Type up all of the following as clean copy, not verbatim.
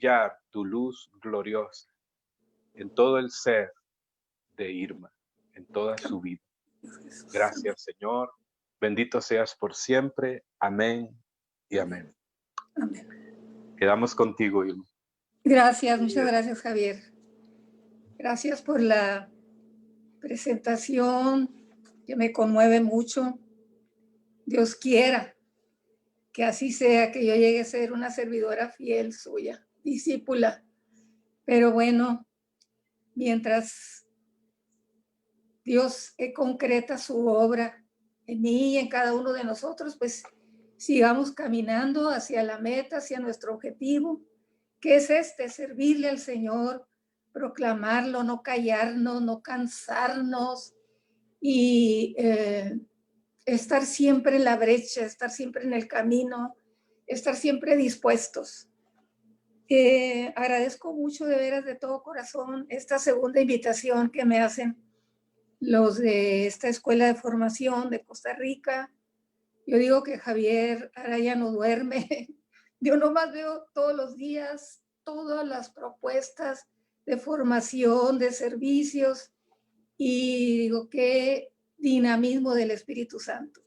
brillar tu luz gloriosa en todo el ser de Irma, en toda su vida. Gracias, Señor. Bendito seas por siempre. Amén y amén. Amén. Quedamos contigo, Irma. Gracias, muchas gracias, Javier. Gracias por la presentación que me conmueve mucho. Dios quiera que así sea, que yo llegue a ser una servidora fiel suya, discípula. Pero bueno, mientras Dios concreta su obra en mí y en cada uno de nosotros, pues sigamos caminando hacia la meta, hacia nuestro objetivo, que es servirle al Señor, proclamarlo, no callarnos, no cansarnos y estar siempre en la brecha, estar siempre en el camino, estar siempre dispuestos. Agradezco mucho de veras de todo corazón esta segunda invitación que me hacen los de esta escuela de formación de Costa Rica. Yo digo que Javier Araya no duerme. Yo nomás veo todos los días todas las propuestas de formación, de servicios, y digo, qué dinamismo del Espíritu Santo.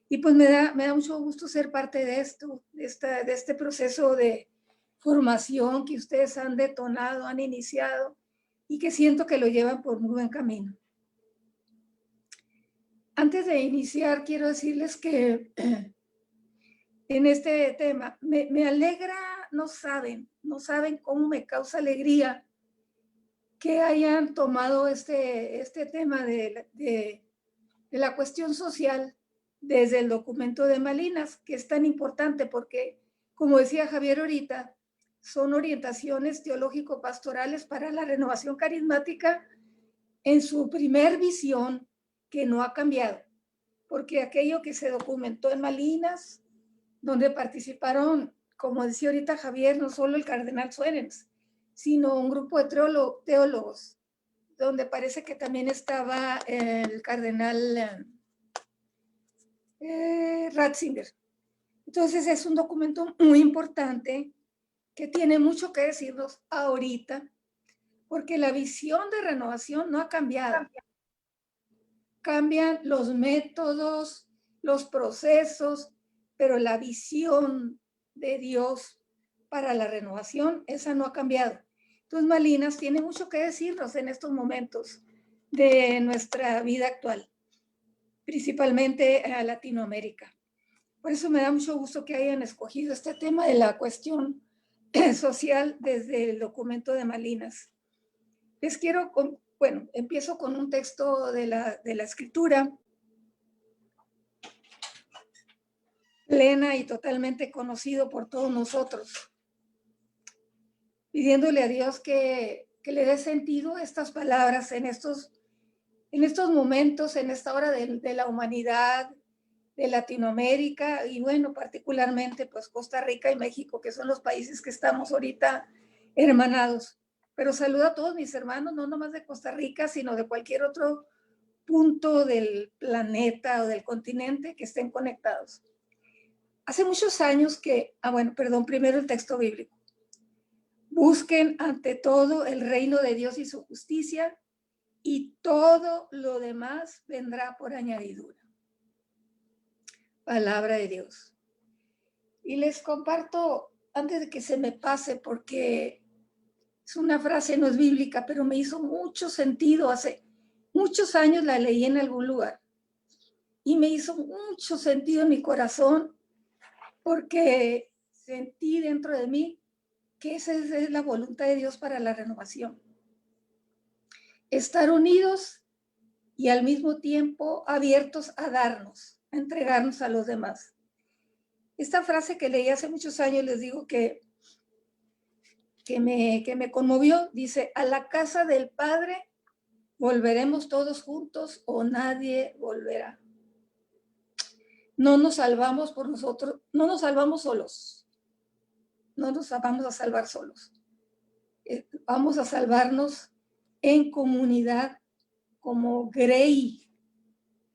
Y pues me da mucho gusto ser parte de esto, de este proceso de formación que ustedes han detonado, han iniciado, y que siento que lo llevan por muy buen camino. Antes de iniciar, quiero decirles que en este tema me alegra, no saben cómo me causa alegría que hayan tomado este tema de la cuestión social desde el documento de Malinas, que es tan importante porque, como decía Javier ahorita, son orientaciones teológico-pastorales para la renovación carismática en su primer visión, que no ha cambiado, porque aquello que se documentó en Malinas, donde participaron, como decía ahorita Javier, no solo el cardenal Suárez, sino un grupo de teólogos, donde parece que también estaba el cardenal Ratzinger. Entonces es un documento muy importante que tiene mucho que decirnos ahorita, porque la visión de renovación no ha cambiado. Cambian los métodos, los procesos, pero la visión de Dios para la renovación, esa no ha cambiado. Entonces Malinas tiene mucho que decirnos en estos momentos de nuestra vida actual, principalmente a Latinoamérica. Por eso me da mucho gusto que hayan escogido este tema de la cuestión social desde el documento de Malinas. Les quiero, empiezo con un texto de la escritura, plena y totalmente conocido por todos nosotros, pidiéndole a Dios que le dé sentido a estas palabras en estos momentos, en esta hora de la humanidad, de Latinoamérica y bueno, particularmente pues Costa Rica y México, que son los países que estamos ahorita hermanados. Pero saludo a todos mis hermanos, no nomás de Costa Rica, sino de cualquier otro punto del planeta o del continente que estén conectados. Hace muchos años que, primero el texto bíblico. Busquen ante todo el reino de Dios y su justicia, y todo lo demás vendrá por añadidura. Palabra de Dios. Y les comparto, antes de que se me pase, porque es una frase, no es bíblica, pero me hizo mucho sentido. Hace muchos años la leí en algún lugar y me hizo mucho sentido en mi corazón, porque sentí dentro de mí que esa es la voluntad de Dios para la renovación. Estar unidos y al mismo tiempo abiertos a darnos, a entregarnos a los demás. Esta frase que leí hace muchos años, les digo que me conmovió. Dice: a la casa del Padre volveremos todos juntos o nadie volverá. No nos salvamos por nosotros, no nos salvamos solos. No nos vamos a salvar solos. Vamos a salvarnos en comunidad, como grey,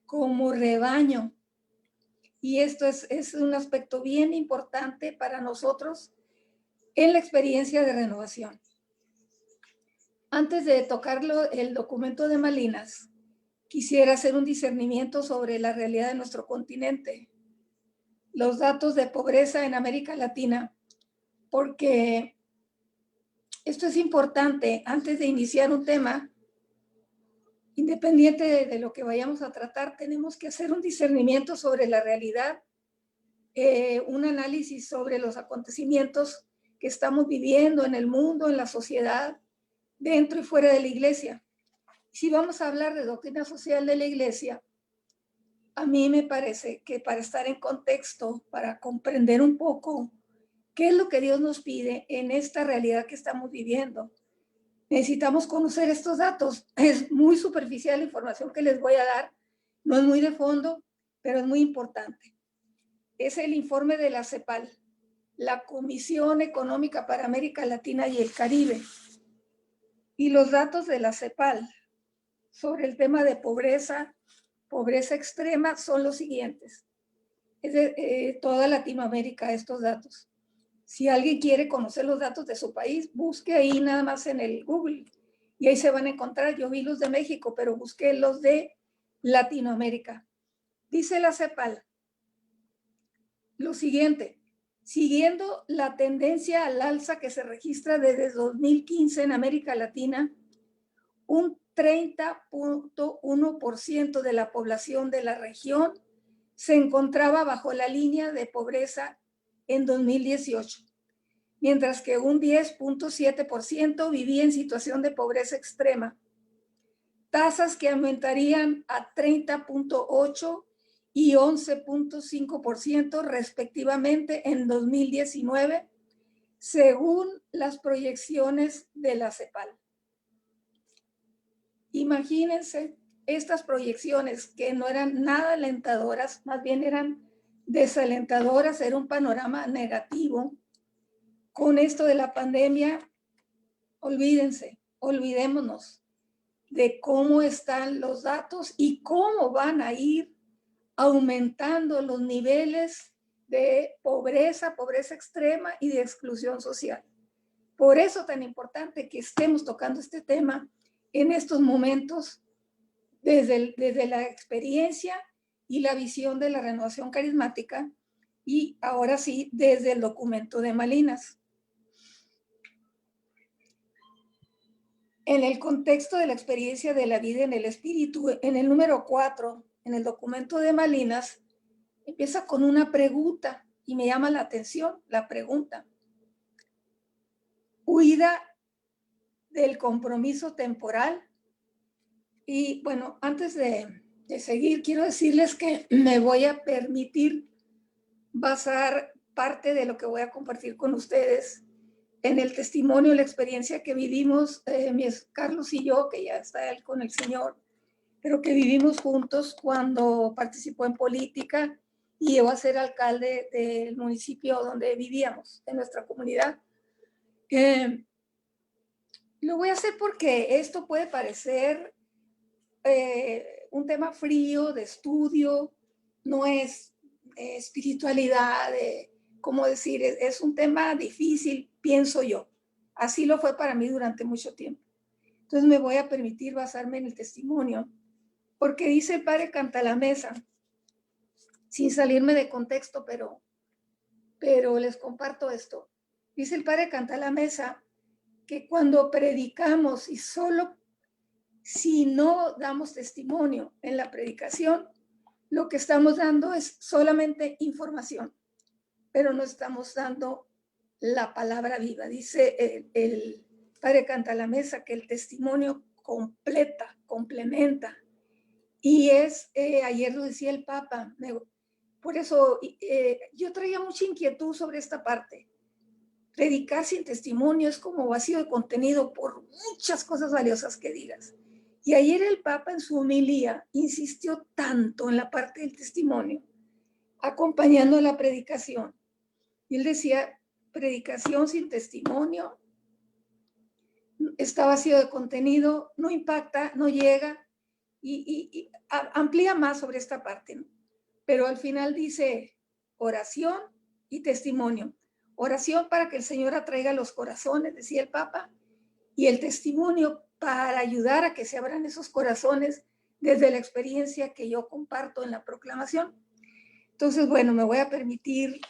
como rebaño. Y esto es un aspecto bien importante para nosotros, en la experiencia de renovación. Antes de tocarlo, el documento de Malinas, quisiera hacer un discernimiento sobre la realidad de nuestro continente, los datos de pobreza en América Latina, porque esto es importante antes de iniciar un tema. Independiente de lo que vayamos a tratar, tenemos que hacer un discernimiento sobre la realidad, un análisis sobre los acontecimientos que estamos viviendo en el mundo, en la sociedad, dentro y fuera de la iglesia. Si vamos a hablar de doctrina social de la iglesia, a mí me parece que para estar en contexto, para comprender un poco qué es lo que Dios nos pide en esta realidad que estamos viviendo, necesitamos conocer estos datos. Es muy superficial la información que les voy a dar, no es muy de fondo, pero es muy importante. Es el informe de la CEPAL, la Comisión Económica para América Latina y el Caribe. Y los datos de la CEPAL sobre el tema de pobreza extrema son los siguientes. Es de toda Latinoamérica estos datos. Si alguien quiere conocer los datos de su país, busque ahí nada más en el Google y ahí se van a encontrar. Yo vi los de México, pero busqué los de Latinoamérica. Dice la CEPAL lo siguiente: siguiendo la tendencia al alza que se registra desde 2015 en América Latina, un 30.1% de la población de la región se encontraba bajo la línea de pobreza en 2018, mientras que un 10.7% vivía en situación de pobreza extrema, tasas que aumentarían a 30.8% y 11.5% respectivamente en 2019, según las proyecciones de la CEPAL. Imagínense estas proyecciones que no eran nada alentadoras, más bien eran desalentadoras, era un panorama negativo. Con esto de la pandemia, olvidémonos de cómo están los datos y cómo van a ir aumentando los niveles de pobreza extrema y de exclusión social. Por eso tan importante que estemos tocando este tema en estos momentos desde la experiencia y la visión de la renovación carismática, y ahora sí desde el documento de Malinas. En el contexto de la experiencia de la vida en el espíritu, en el número 4, en el documento de Malinas, empieza con una pregunta y me llama la atención la pregunta. Huida del compromiso temporal. Y bueno, antes de seguir, quiero decirles que me voy a permitir basar parte de lo que voy a compartir con ustedes en el testimonio, la experiencia que vivimos, Carlos y yo, que ya está él con el Señor, pero que vivimos juntos cuando participó en política y llegó a ser alcalde del municipio donde vivíamos, en nuestra comunidad. Lo voy a hacer porque esto puede parecer un tema frío de estudio, no es espiritualidad, ¿cómo decir? Es un tema difícil, pienso yo. Así lo fue para mí durante mucho tiempo. Entonces me voy a permitir basarme en el testimonio, porque dice el padre Cantalamessa, sin salirme de contexto, pero les comparto esto. Dice el padre Cantalamessa que cuando predicamos y solo si no damos testimonio en la predicación, lo que estamos dando es solamente información, pero no estamos dando la palabra viva. Dice el padre Cantalamessa que el testimonio complementa. Y ayer lo decía el Papa, por eso yo traía mucha inquietud sobre esta parte. Predicar sin testimonio es como vacío de contenido por muchas cosas valiosas que digas. Y ayer el Papa en su homilía insistió tanto en la parte del testimonio, acompañando la predicación. Y él decía, predicación sin testimonio está vacío de contenido, no impacta, no llega, y amplía más sobre esta parte, ¿no? Pero al final dice oración y testimonio. Oración para que el Señor atraiga los corazones, decía el Papa, y el testimonio para ayudar a que se abran esos corazones desde la experiencia que yo comparto en la proclamación. Entonces, bueno, me voy a permitir,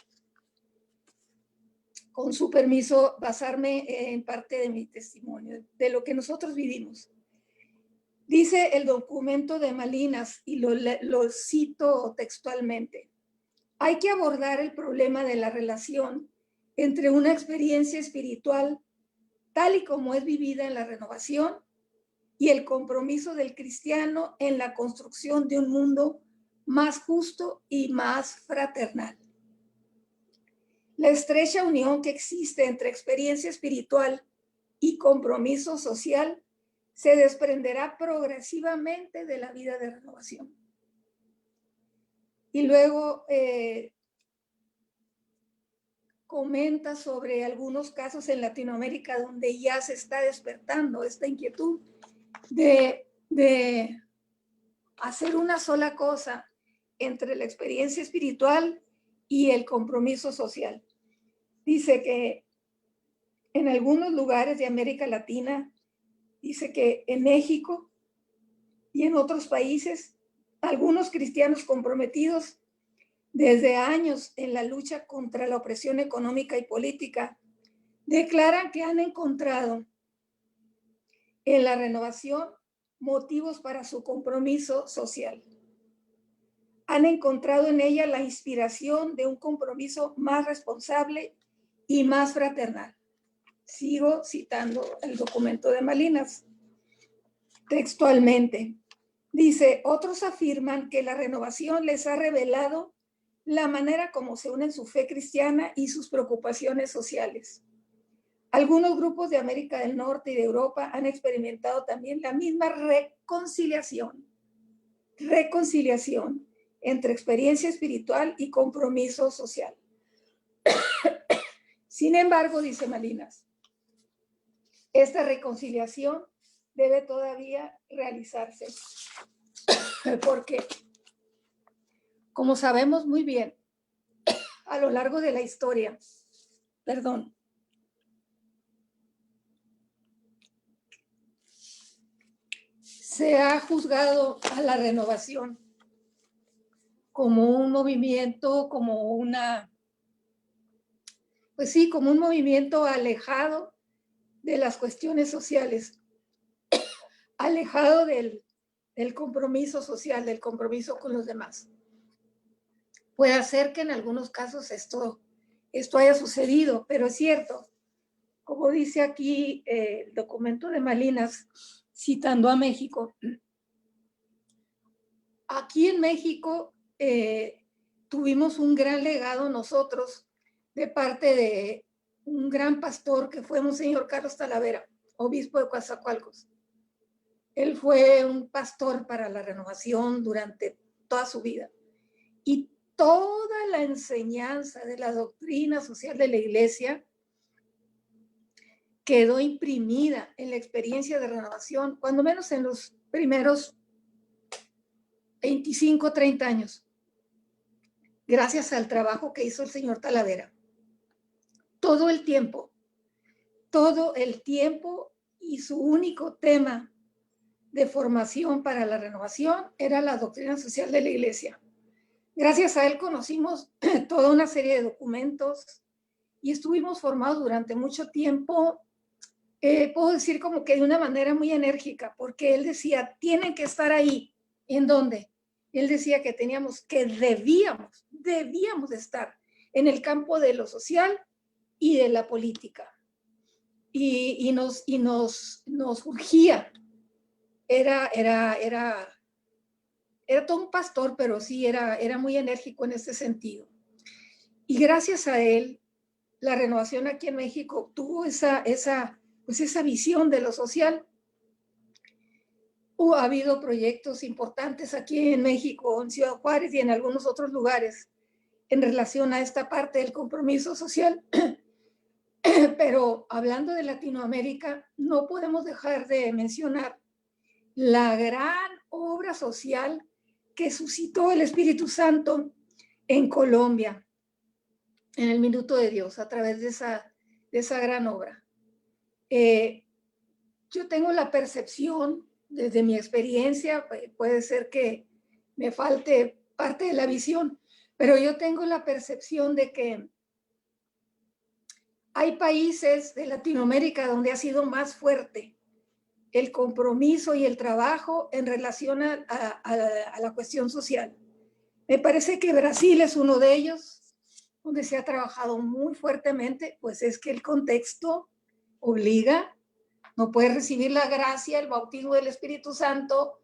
con su permiso, basarme en parte de mi testimonio, de lo que nosotros vivimos. Dice el documento de Malinas, y lo cito textualmente: hay que abordar el problema de la relación entre una experiencia espiritual tal y como es vivida en la renovación y el compromiso del cristiano en la construcción de un mundo más justo y más fraternal. La estrecha unión que existe entre experiencia espiritual y compromiso social se desprenderá progresivamente de la vida de renovación. Y luego comenta sobre algunos casos en Latinoamérica donde ya se está despertando esta inquietud de hacer una sola cosa entre la experiencia espiritual y el compromiso social. Dice que en algunos lugares de América Latina, dice que en México y en otros países, algunos cristianos comprometidos desde años en la lucha contra la opresión económica y política, declaran que han encontrado en la renovación motivos para su compromiso social. Han encontrado en ella la inspiración de un compromiso más responsable y más fraternal. Sigo citando el documento de Malinas. Textualmente, dice: otros afirman que la renovación les ha revelado la manera como se unen su fe cristiana y sus preocupaciones sociales. Algunos grupos de América del Norte y de Europa han experimentado también la misma reconciliación entre experiencia espiritual y compromiso social. Sin embargo, dice Malinas, esta reconciliación debe todavía realizarse, porque, como sabemos muy bien, a lo largo de la historia, se ha juzgado a la renovación como un movimiento, como un movimiento alejado de las cuestiones sociales, alejado del compromiso social, del compromiso con los demás. Puede ser que en algunos casos esto haya sucedido, pero es cierto, como dice aquí el documento de Malinas, citando a México. Aquí en México tuvimos un gran legado nosotros de parte de un gran pastor que fue Monseñor Carlos Talavera, obispo de Coatzacoalcos. Él fue un pastor para la renovación durante toda su vida. Y toda la enseñanza de la doctrina social de la Iglesia quedó imprimida en la experiencia de renovación, cuando menos en los primeros 25, 30 años, gracias al trabajo que hizo el señor Talavera. Todo el tiempo, y su único tema de formación para la renovación era la doctrina social de la Iglesia. Gracias a él conocimos toda una serie de documentos y estuvimos formados durante mucho tiempo, puedo decir como que de una manera muy enérgica, porque él decía, tienen que estar ahí. ¿En dónde? Él decía que debíamos estar en el campo de lo social y de la política. Y nos urgía. Era todo un pastor, pero sí era muy enérgico en ese sentido. Y gracias a él, la renovación aquí en México tuvo esa visión de lo social. Ha habido proyectos importantes aquí en México, en Ciudad Juárez y en algunos otros lugares en relación a esta parte del compromiso social. Pero hablando de Latinoamérica, no podemos dejar de mencionar la gran obra social que suscitó el Espíritu Santo en Colombia. en el minuto de Dios a través de esa gran obra. Yo tengo la percepción, desde mi experiencia, puede ser que me falte parte de la visión, pero yo tengo la percepción de que hay países de Latinoamérica donde ha sido más fuerte el compromiso y el trabajo en relación a la cuestión social. Me parece que Brasil es uno de ellos, donde se ha trabajado muy fuertemente, pues es que el contexto obliga, no puedes recibir la gracia, el bautismo del Espíritu Santo,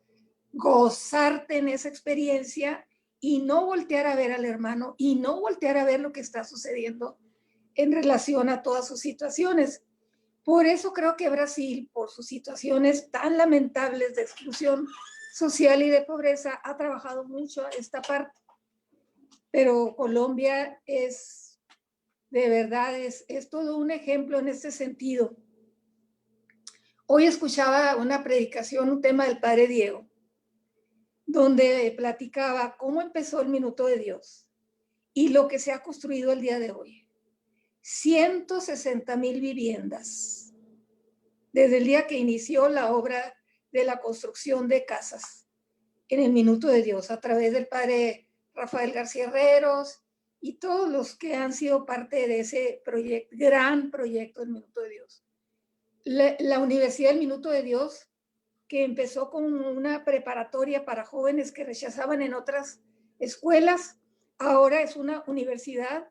gozarte en esa experiencia y no voltear a ver al hermano y no voltear a ver lo que está sucediendo en relación a todas sus situaciones. Por eso creo que Brasil, por sus situaciones tan lamentables de exclusión social y de pobreza, ha trabajado mucho esta parte. Pero Colombia es, de verdad, es todo un ejemplo en este sentido. Hoy escuchaba una predicación, un tema del Padre Diego, donde platicaba cómo empezó el Minuto de Dios y lo que se ha construido el día de hoy. 160,000 viviendas desde el día que inició la obra de la construcción de casas en el Minuto de Dios a través del Padre Rafael García Herreros y todos los que han sido parte de ese proyecto, gran proyecto del Minuto de Dios. La Universidad del Minuto de Dios, que empezó con una preparatoria para jóvenes que rechazaban en otras escuelas, ahora es una universidad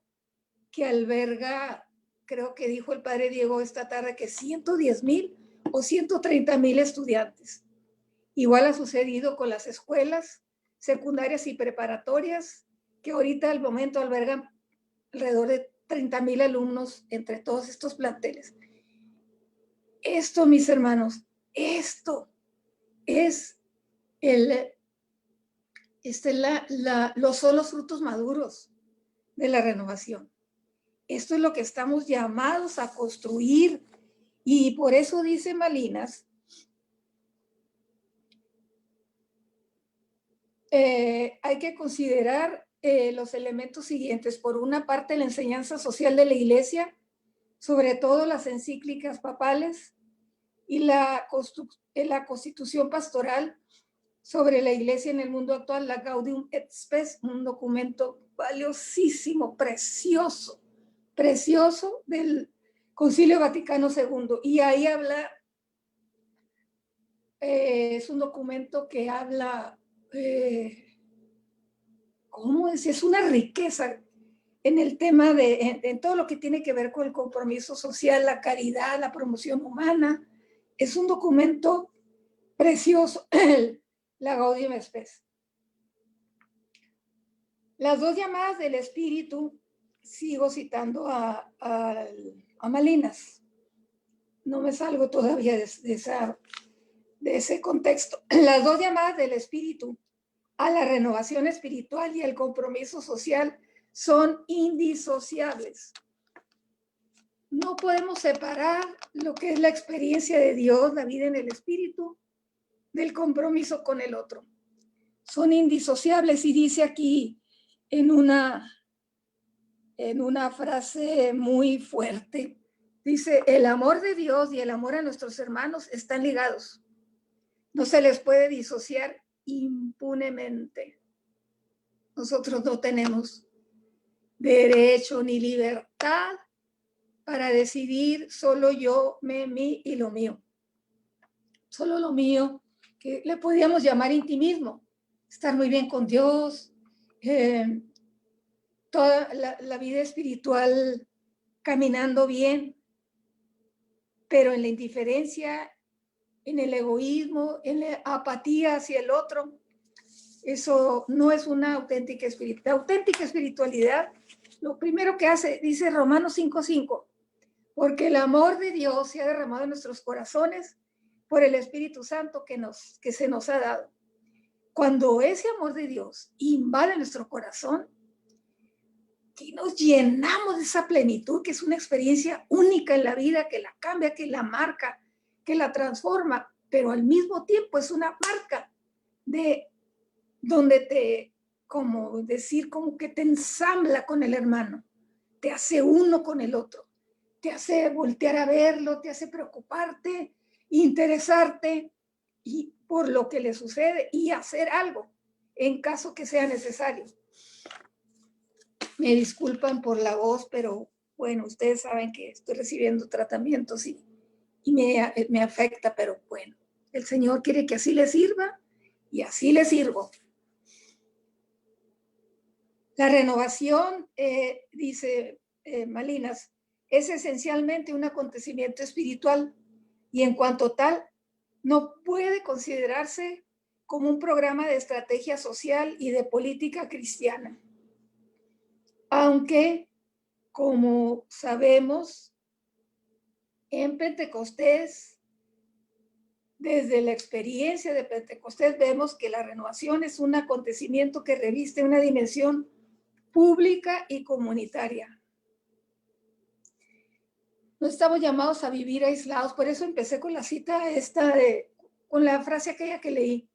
que alberga, creo que dijo el Padre Diego esta tarde, que 110,000 o 130,000 estudiantes. Igual ha sucedido con las escuelas secundarias y preparatorias, que ahorita al momento albergan alrededor de 30,000 alumnos entre todos estos planteles. Esto, mis hermanos, esto es son los frutos maduros de la renovación. Esto es lo que estamos llamados a construir. Y por eso dice Malinas, hay que considerar los elementos siguientes. Por una parte, la enseñanza social de la Iglesia, sobre todo las encíclicas papales y la Constitución Pastoral sobre la Iglesia en el mundo actual, la Gaudium et Spes, un documento valiosísimo, precioso del Concilio Vaticano II. Y ahí habla, es un documento que habla, ¿cómo es? Es una riqueza en el tema en todo lo que tiene que ver con el compromiso social, la caridad, la promoción humana. Es un documento precioso, la Gaudium et Spes. Las dos llamadas del Espíritu, sigo citando a Malinas, no me salgo todavía de ese contexto. Las dos llamadas del Espíritu a la renovación espiritual y al compromiso social son indisociables. No podemos separar lo que es la experiencia de Dios, la vida en el Espíritu, del compromiso con el otro. Son indisociables, y dice aquí en una frase muy fuerte, dice: el amor de Dios y el amor a nuestros hermanos están ligados. No se les puede disociar impunemente. Nosotros no tenemos derecho ni libertad para decidir solo yo, mí y lo mío. Solo lo mío, que le podríamos llamar intimismo. Estar muy bien con Dios, toda la vida espiritual caminando bien, pero en la indiferencia, en el egoísmo, en la apatía hacia el otro, eso no es una auténtica espiritualidad. La auténtica espiritualidad, lo primero que hace, dice Romanos 5:5, porque el amor de Dios se ha derramado en nuestros corazones por el Espíritu Santo que se nos ha dado. Cuando ese amor de Dios invade nuestro corazón, que nos llenamos de esa plenitud, que es una experiencia única en la vida, que la cambia, que la marca, que la transforma, pero al mismo tiempo es una marca de donde como que te ensambla con el hermano, te hace uno con el otro, te hace voltear a verlo, te hace preocuparte, interesarte y por lo que le sucede y hacer algo en caso que sea necesario. Me disculpan por la voz, pero bueno, ustedes saben que estoy recibiendo tratamientos y me afecta, pero bueno, el Señor quiere que así le sirva y así le sirvo. La renovación, dice Malinas, es esencialmente un acontecimiento espiritual y en cuanto tal, no puede considerarse como un programa de estrategia social y de política cristiana. Aunque, como sabemos, en Pentecostés, desde la experiencia de Pentecostés, vemos que la renovación es un acontecimiento que reviste una dimensión pública y comunitaria. No estamos llamados a vivir aislados, por eso empecé con la cita con la frase aquella que leí.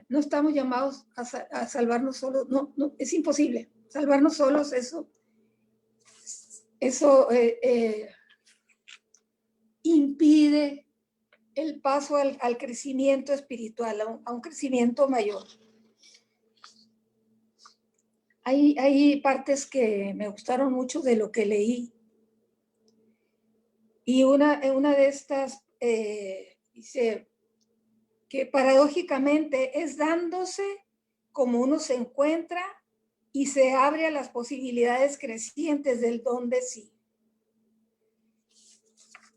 No estamos llamados a salvarnos solos, no, es imposible. Salvarnos solos, eso impide el paso al crecimiento espiritual, a un crecimiento mayor. Hay partes que me gustaron mucho de lo que leí. Y una de estas dice que paradójicamente es dándose como uno se encuentra y se abre a las posibilidades crecientes del don de sí.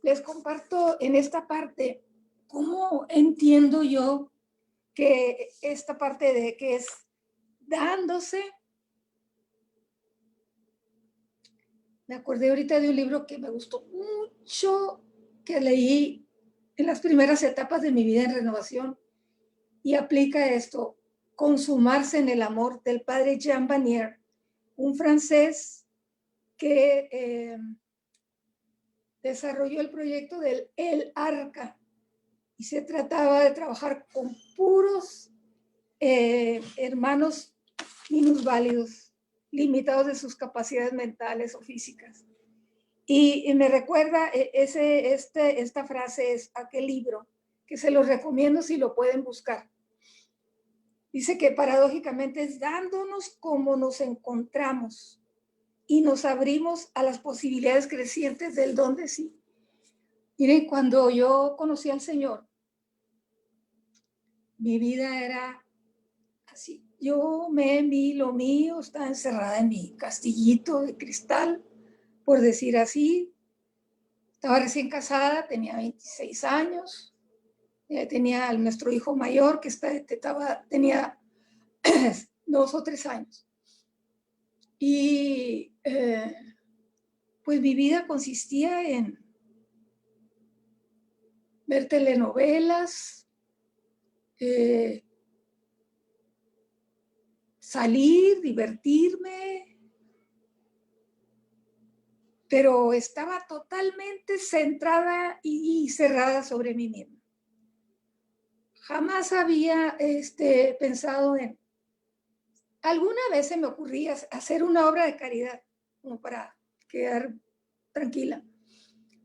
Les comparto en esta parte cómo entiendo yo que esta parte de que es dándose. Me acordé ahorita de un libro que me gustó mucho, que leí en las primeras etapas de mi vida en renovación y aplica esto, consumarse en el amor, del padre Jean Vanier, un francés que desarrolló el proyecto del El Arca y se trataba de trabajar con puros hermanos minusválidos, limitados de sus capacidades mentales o físicas. Y me recuerda esta frase, es aquel libro, que se los recomiendo si lo pueden buscar. Dice que paradójicamente es dándonos como nos encontramos y nos abrimos a las posibilidades crecientes del don de sí. Miren, cuando yo conocí al Señor, mi vida era así. Yo lo mío, estaba encerrada en mi castillito de cristal, por decir así. Estaba recién casada, tenía 26 años. Tenía a nuestro hijo mayor que tenía 2 o 3 años. Y pues mi vida consistía en ver telenovelas, salir, divertirme, pero estaba totalmente centrada y cerrada sobre mí misma. Jamás había pensado en... Alguna vez se me ocurría hacer una obra de caridad, como para quedar tranquila,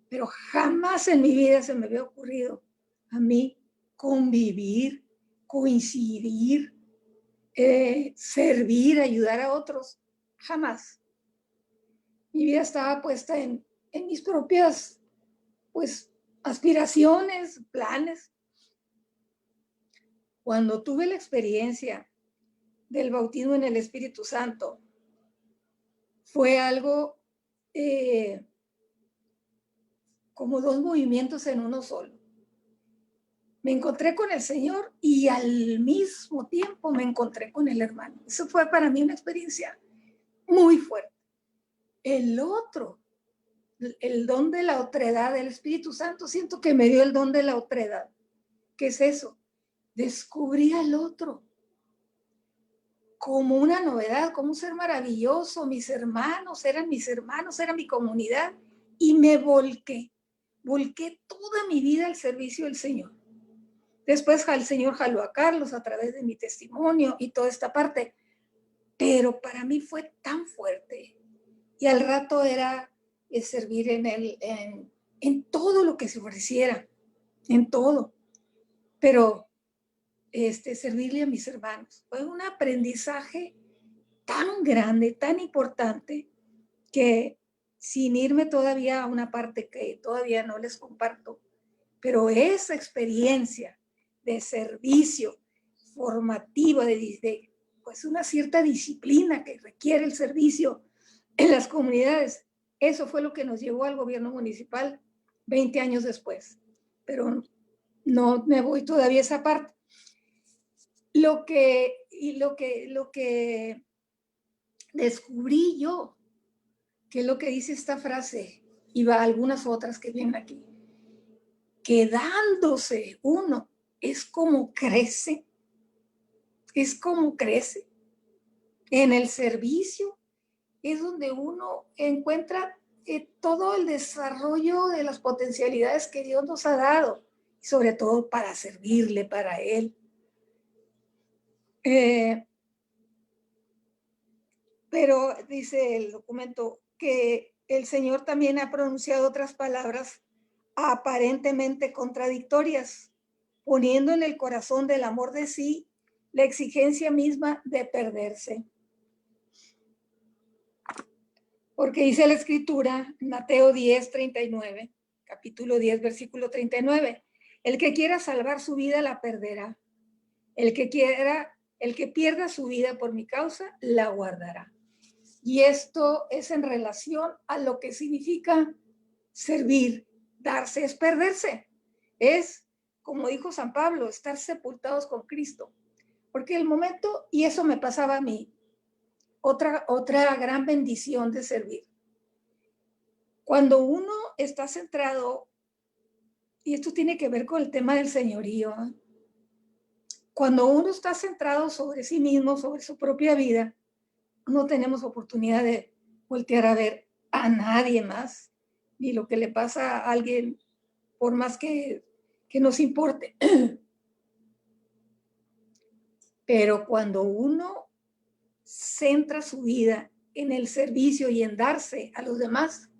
pero jamás en mi vida se me había ocurrido a mí convivir, coincidir, servir, ayudar a otros, jamás. Mi vida estaba puesta en mis propias, pues, aspiraciones, planes. Cuando tuve la experiencia del bautismo en el Espíritu Santo, fue algo como 2 movimientos en uno solo. Me encontré con el Señor y al mismo tiempo me encontré con el hermano. Eso fue para mí una experiencia muy fuerte. El otro, el don de la otredad del Espíritu Santo, siento que me dio el don de la otredad. ¿Qué es eso? Descubrí al otro como una novedad, como un ser maravilloso. Mis hermanos, era mi comunidad y me volqué toda mi vida al servicio del Señor. Después el Señor jaló a Carlos a través de mi testimonio y toda esta parte. Pero para mí fue tan fuerte y al rato era servir en todo lo que se ofreciera, en todo, pero servirle a mis hermanos. Fue un aprendizaje tan grande, tan importante, que sin irme todavía a una parte que todavía no les comparto, pero esa experiencia de servicio formativo, de pues una cierta disciplina que requiere el servicio en las comunidades, eso fue lo que nos llevó al gobierno municipal 20 años después. Pero no me voy todavía a esa parte. Lo que descubrí yo, que es lo que dice esta frase, y va algunas otras que vienen aquí, quedándose uno, es como crece en el servicio, es donde uno encuentra todo el desarrollo de las potencialidades que Dios nos ha dado, y sobre todo para servirle, para Él. Pero dice el documento que el Señor también ha pronunciado otras palabras aparentemente contradictorias, poniendo en el corazón del amor de sí la exigencia misma de perderse. Porque dice la Escritura, Mateo 10, 39, capítulo 10, versículo 39, el que quiera salvar su vida la perderá. El que pierda su vida por mi causa la guardará. Y esto es en relación a lo que significa servir, darse, es perderse. Es, como dijo San Pablo, estar sepultados con Cristo. Porque el momento, y eso me pasaba a mí, otra gran bendición de servir. Cuando uno está centrado, y esto tiene que ver con el tema del señorío, cuando uno está centrado sobre sí mismo, sobre su propia vida, no tenemos oportunidad de voltear a ver a nadie más, ni lo que le pasa a alguien, por más que nos importe. Pero cuando uno centra su vida en el servicio y en darse a los demás,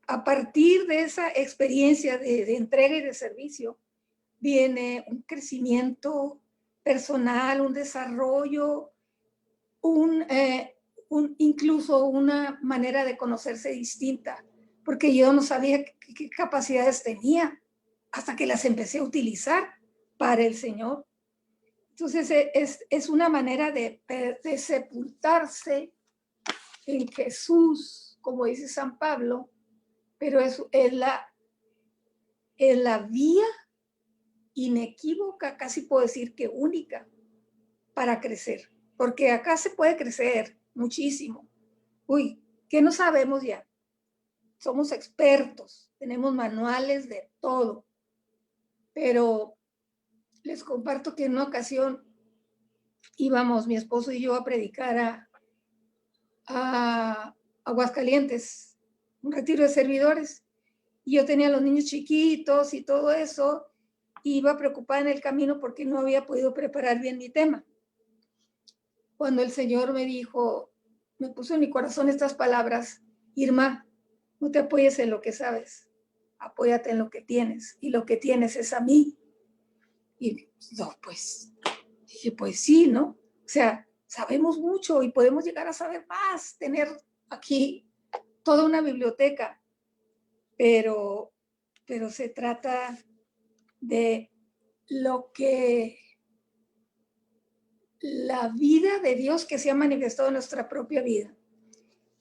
a partir de esa experiencia de entrega y de servicio, viene un crecimiento personal, un desarrollo, incluso una manera de conocerse distinta, porque yo no sabía qué capacidades tenía hasta que las empecé a utilizar para el Señor. Entonces es una manera de sepultarse en Jesús, como dice San Pablo, pero es la vía inequívoca, casi puedo decir que única, para crecer, porque acá se puede crecer muchísimo. Uy, ¿qué no sabemos ya? Somos expertos, tenemos manuales de todo, pero les comparto que en una ocasión íbamos mi esposo y yo a predicar a Aguascalientes, un retiro de servidores, y yo tenía a los niños chiquitos y todo eso, y iba preocupada en el camino porque no había podido preparar bien mi tema. Cuando el Señor me dijo, me puso en mi corazón estas palabras, Irma, no te apoyes en lo que sabes, apóyate en lo que tienes, y lo que tienes es a mí. Y no, pues, dije, pues sí, ¿no? O sea, sabemos mucho y podemos llegar a saber más, tener aquí toda una biblioteca, pero se trata de lo que la vida de Dios que se ha manifestado en nuestra propia vida.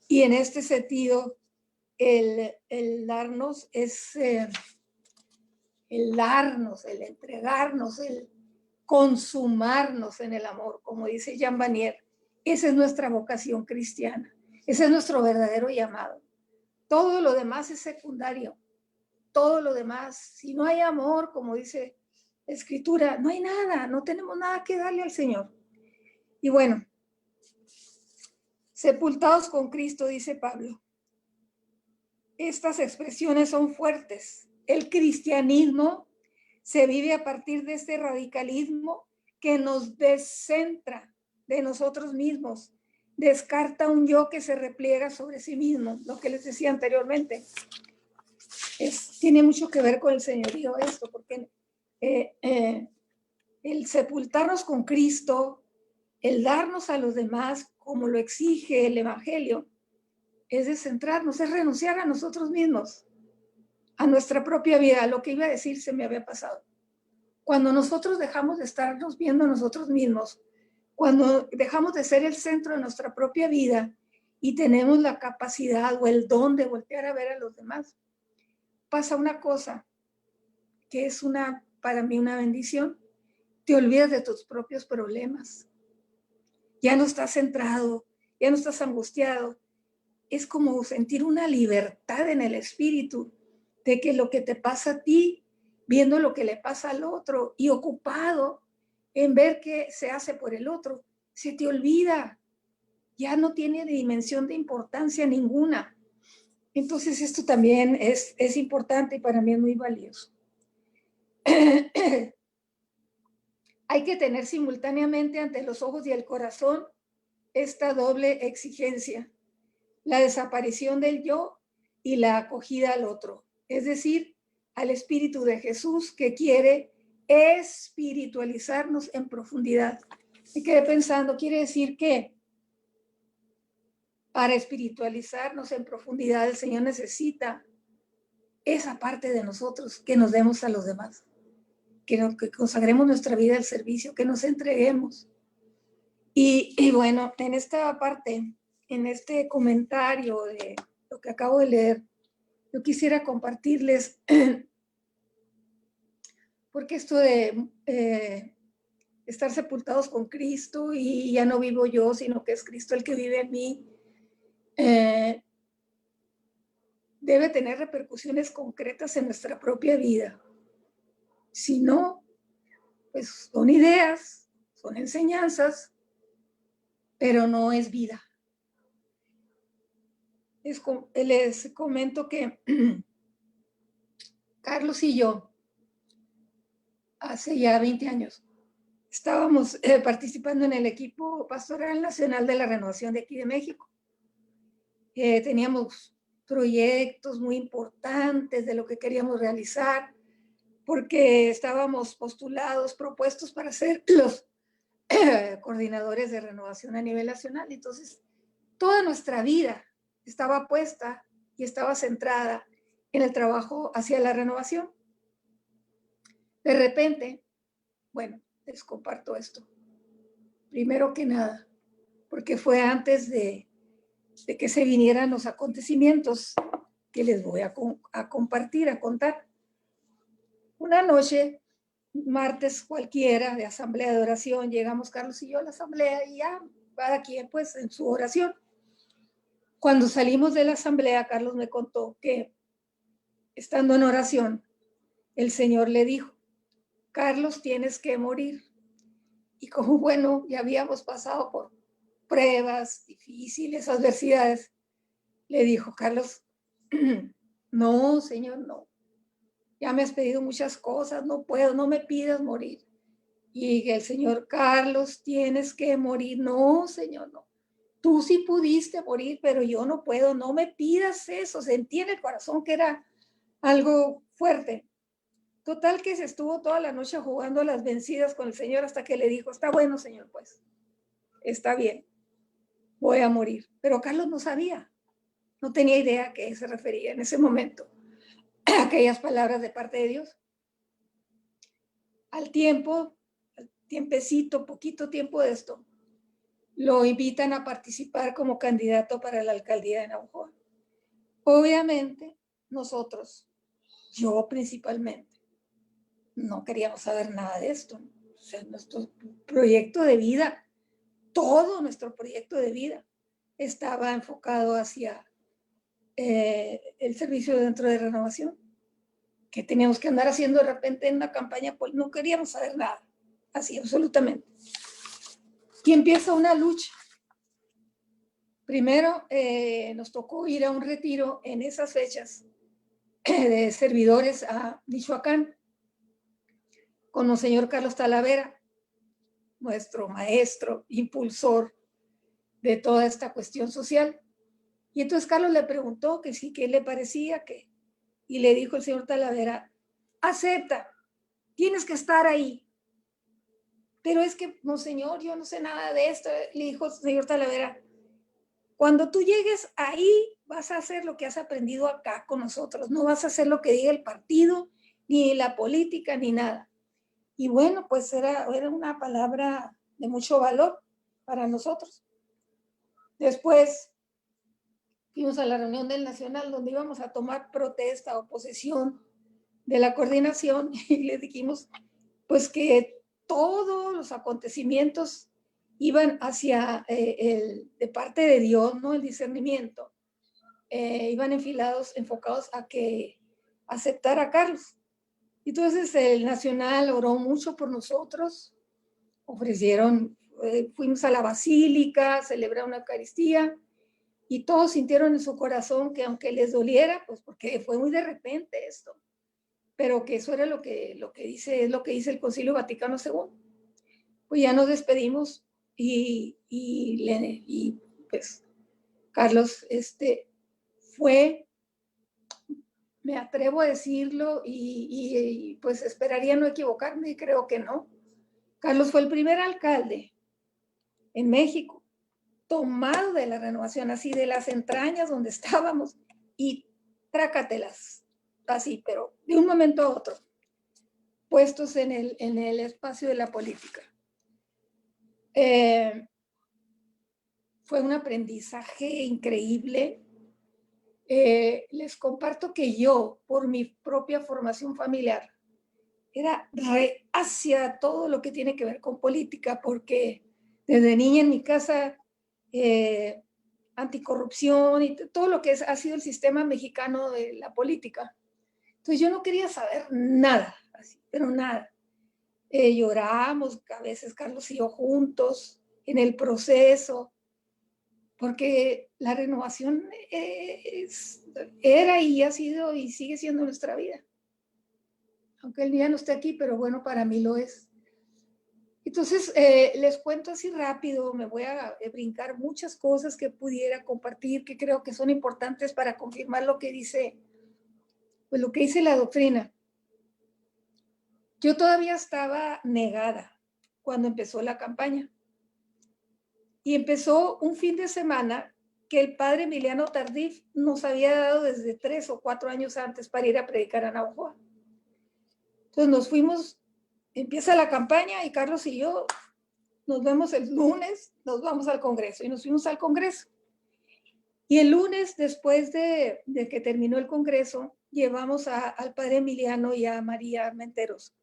Y en este sentido, el darnos es el darnos, el entregarnos, el consumarnos en el amor, como dice Jean Vanier. Esa es nuestra vocación cristiana, ese es nuestro verdadero llamado. Todo lo demás es secundario, todo lo demás, si no hay amor, como dice la Escritura, no hay nada, no tenemos nada que darle al Señor. Y bueno, sepultados con Cristo, dice Pablo. Estas expresiones son fuertes. El cristianismo se vive a partir de este radicalismo que nos descentra de nosotros mismos. Descarta un yo que se repliega sobre sí mismo, lo que les decía anteriormente. Tiene mucho que ver con el señorío esto, porque el sepultarnos con Cristo, el darnos a los demás como lo exige el Evangelio, es descentrarnos, es renunciar a nosotros mismos, a nuestra propia vida. Lo que iba a decir se me había pasado. Cuando nosotros dejamos de estarnos viendo a nosotros mismos, cuando dejamos de ser el centro de nuestra propia vida y tenemos la capacidad o el don de voltear a ver a los demás, pasa una cosa que es para mí una bendición. Te olvidas de tus propios problemas. Ya no estás centrado, ya no estás angustiado. Es como sentir una libertad en el espíritu de que lo que te pasa a ti, viendo lo que le pasa al otro y ocupado en ver qué se hace por el otro, se te olvida. Ya no tiene dimensión de importancia ninguna. Entonces esto también es importante y para mí es muy valioso. Hay que tener simultáneamente ante los ojos y el corazón esta doble exigencia: la desaparición del yo y la acogida al otro, es decir, al Espíritu de Jesús, que quiere espiritualizarnos en profundidad. Me quedé pensando, quiere decir que para espiritualizarnos en profundidad el Señor necesita esa parte de nosotros que nos demos a los demás, que consagremos nuestra vida al servicio, que nos entreguemos. Y bueno, en esta parte, en este comentario de lo que acabo de leer, yo quisiera compartirles, porque esto de estar sepultados con Cristo y ya no vivo yo, sino que es Cristo el que vive en mí, debe tener repercusiones concretas en nuestra propia vida. Si no, pues son ideas, son enseñanzas, pero no es vida. Les comento que Carlos y yo, hace ya 20 años, estábamos participando en el equipo pastoral nacional de la renovación de aquí de México. Teníamos proyectos muy importantes de lo que queríamos realizar, porque estábamos postulados, propuestos para ser los coordinadores de renovación a nivel nacional. Entonces, toda nuestra vida estaba puesta y estaba centrada en el trabajo hacia la renovación. De repente, bueno, les comparto esto. Primero que nada, porque fue antes de que se vinieran los acontecimientos que les voy a compartir, a contar. Una noche, martes cualquiera, de asamblea de oración, llegamos Carlos y yo a la asamblea y ya, cada quien pues en su oración. Cuando salimos de la asamblea, Carlos me contó que, estando en oración, el Señor le dijo: Carlos, tienes que morir. Y como, bueno, ya habíamos pasado por pruebas difíciles, adversidades, le dijo: Carlos, no, Señor, no. Ya me has pedido muchas cosas, no puedo, no me pidas morir. Y el Señor: Carlos, tienes que morir. No, Señor, no. Tú sí pudiste morir, pero yo no puedo, no me pidas eso. Sentí en el corazón que era algo fuerte. Total que se estuvo toda la noche jugando a las vencidas con el Señor hasta que le dijo: está bueno, Señor, pues, está bien, voy a morir. Pero Carlos no sabía, no tenía idea a qué se refería en ese momento aquellas palabras de parte de Dios. Al tiempecito, poquito tiempo de esto, lo invitan a participar como candidato para la alcaldía de Navajo. Obviamente, nosotros, yo principalmente, no queríamos saber nada de esto. O sea, nuestro proyecto de vida, todo nuestro proyecto de vida estaba enfocado hacia el servicio dentro de renovación. Que teníamos que andar haciendo de repente en una campaña, pues no queríamos saber nada, así absolutamente. Y empieza una lucha. Primero nos tocó ir a un retiro en esas fechas de servidores a Michoacán con el señor Carlos Talavera. nuestro maestro, impulsor de toda esta cuestión social. Y entonces Carlos le preguntó que sí, qué le parecía, y le dijo el señor Talavera, acepta, tienes que estar ahí. Pero es que, no señor, yo no sé nada de esto, le dijo el señor Talavera, cuando tú llegues ahí vas a hacer lo que has aprendido acá con nosotros, no vas a hacer lo que diga el partido, ni la política, ni nada. Y bueno, pues era una palabra de mucho valor para nosotros. Después fuimos a la reunión del Nacional donde íbamos a tomar protesta o posesión de la coordinación y le dijimos pues que todos los acontecimientos iban hacia de parte de Dios, ¿no? El discernimiento. Iban enfocados a que aceptara a Carlos. Entonces el Nacional oró mucho por nosotros, ofrecieron, fuimos a la basílica, celebraron la Eucaristía y todos sintieron en su corazón que aunque les doliera, pues porque fue muy de repente esto, pero que eso era lo que dice el Concilio Vaticano II. Pues ya nos despedimos y pues Carlos fue, me atrevo a decirlo y pues esperaría no equivocarme y creo que no. Carlos fue el primer alcalde en México tomado de la renovación, así de las entrañas donde estábamos y trácatelas, así, pero de un momento a otro, puestos en el espacio de la política. Fue un aprendizaje increíble. Les comparto que yo, por mi propia formación familiar, era reacia a todo lo que tiene que ver con política, porque desde niña en mi casa, anticorrupción y todo lo que ha sido el sistema mexicano de la política. Entonces yo no quería saber nada, así, pero nada. Lloramos a veces Carlos y yo juntos en el proceso, porque la renovación era y ha sido y sigue siendo nuestra vida. Aunque el día no esté aquí, pero bueno, para mí lo es. Entonces, les cuento así rápido, me voy a brincar muchas cosas que pudiera compartir, que creo que son importantes para confirmar lo que dice, pues lo que dice la doctrina. Yo todavía estaba negada cuando empezó la campaña. Y empezó un fin de semana que el padre Emiliano Tardif nos había dado desde 3 o 4 años antes para ir a predicar a Navajo. Entonces nos fuimos, empieza la campaña y Carlos y yo nos vemos el lunes, nos vamos al Congreso y nos fuimos al Congreso. Y el lunes, después de que terminó el Congreso, llevamos al padre Emiliano y a María Armenteros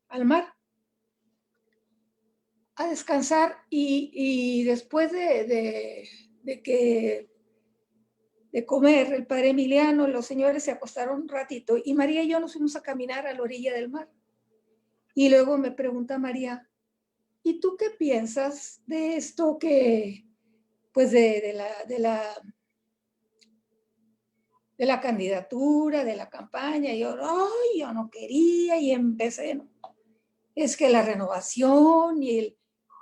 al mar a descansar y después de comer el padre Emiliano, los señores se acostaron un ratito y María y yo nos fuimos a caminar a la orilla del mar. Y luego me pregunta María, ¿y tú qué piensas de esto que, pues de la candidatura, de la campaña? Y yo, ay, yo no quería y empecé, ¿no? Es que la renovación y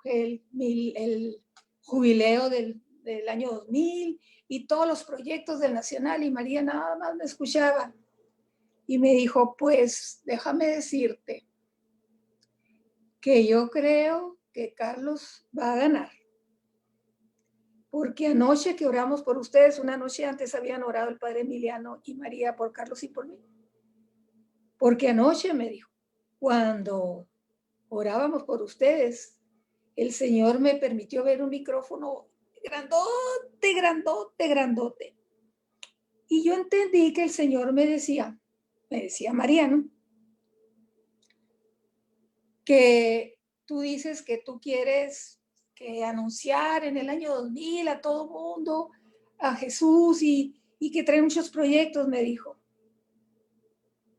el jubileo del año 2000 y todos los proyectos del Nacional, y María nada más me escuchaba y me dijo, pues déjame decirte que yo creo que Carlos va a ganar, porque anoche que oramos por ustedes, una noche antes habían orado el padre Emiliano y María por Carlos y por mí, porque anoche me dijo, cuando orábamos por ustedes, el Señor me permitió ver un micrófono grandote, grandote, grandote. Y yo entendí que el Señor me decía Mariano, que tú dices que tú quieres que anunciar en el año 2000 a todo mundo a Jesús y que trae muchos proyectos, me dijo.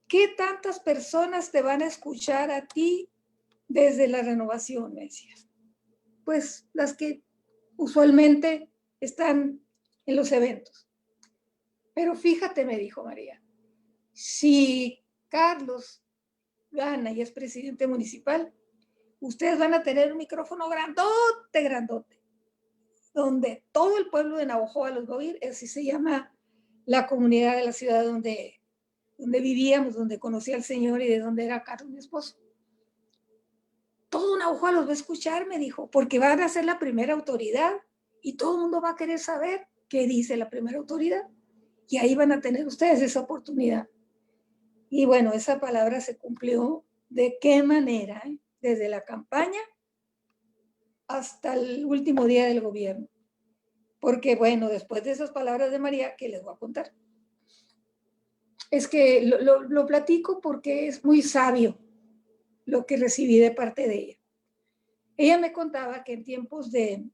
¿Qué tantas personas te van a escuchar a ti desde la renovación? Me decía. Pues las que usualmente están en los eventos. Pero fíjate, me dijo María, si Carlos gana y es presidente municipal, ustedes van a tener un micrófono grandote, grandote, donde todo el pueblo de Navojoa los va a oír. Así se llama la comunidad de la ciudad donde vivíamos, donde conocí al Señor y de donde era Carlos, mi esposo. Todo Navojoa los va a escuchar, me dijo, porque van a ser la primera autoridad y todo el mundo va a querer saber qué dice la primera autoridad. Y ahí van a tener ustedes esa oportunidad. Y bueno, esa palabra se cumplió. ¿De qué manera? Desde la campaña hasta el último día del gobierno. Porque bueno, después de esas palabras de María, ¿qué les voy a contar? Es que lo platico porque es muy sabio lo que recibí de parte de ella. Ella me contaba que en tiempos de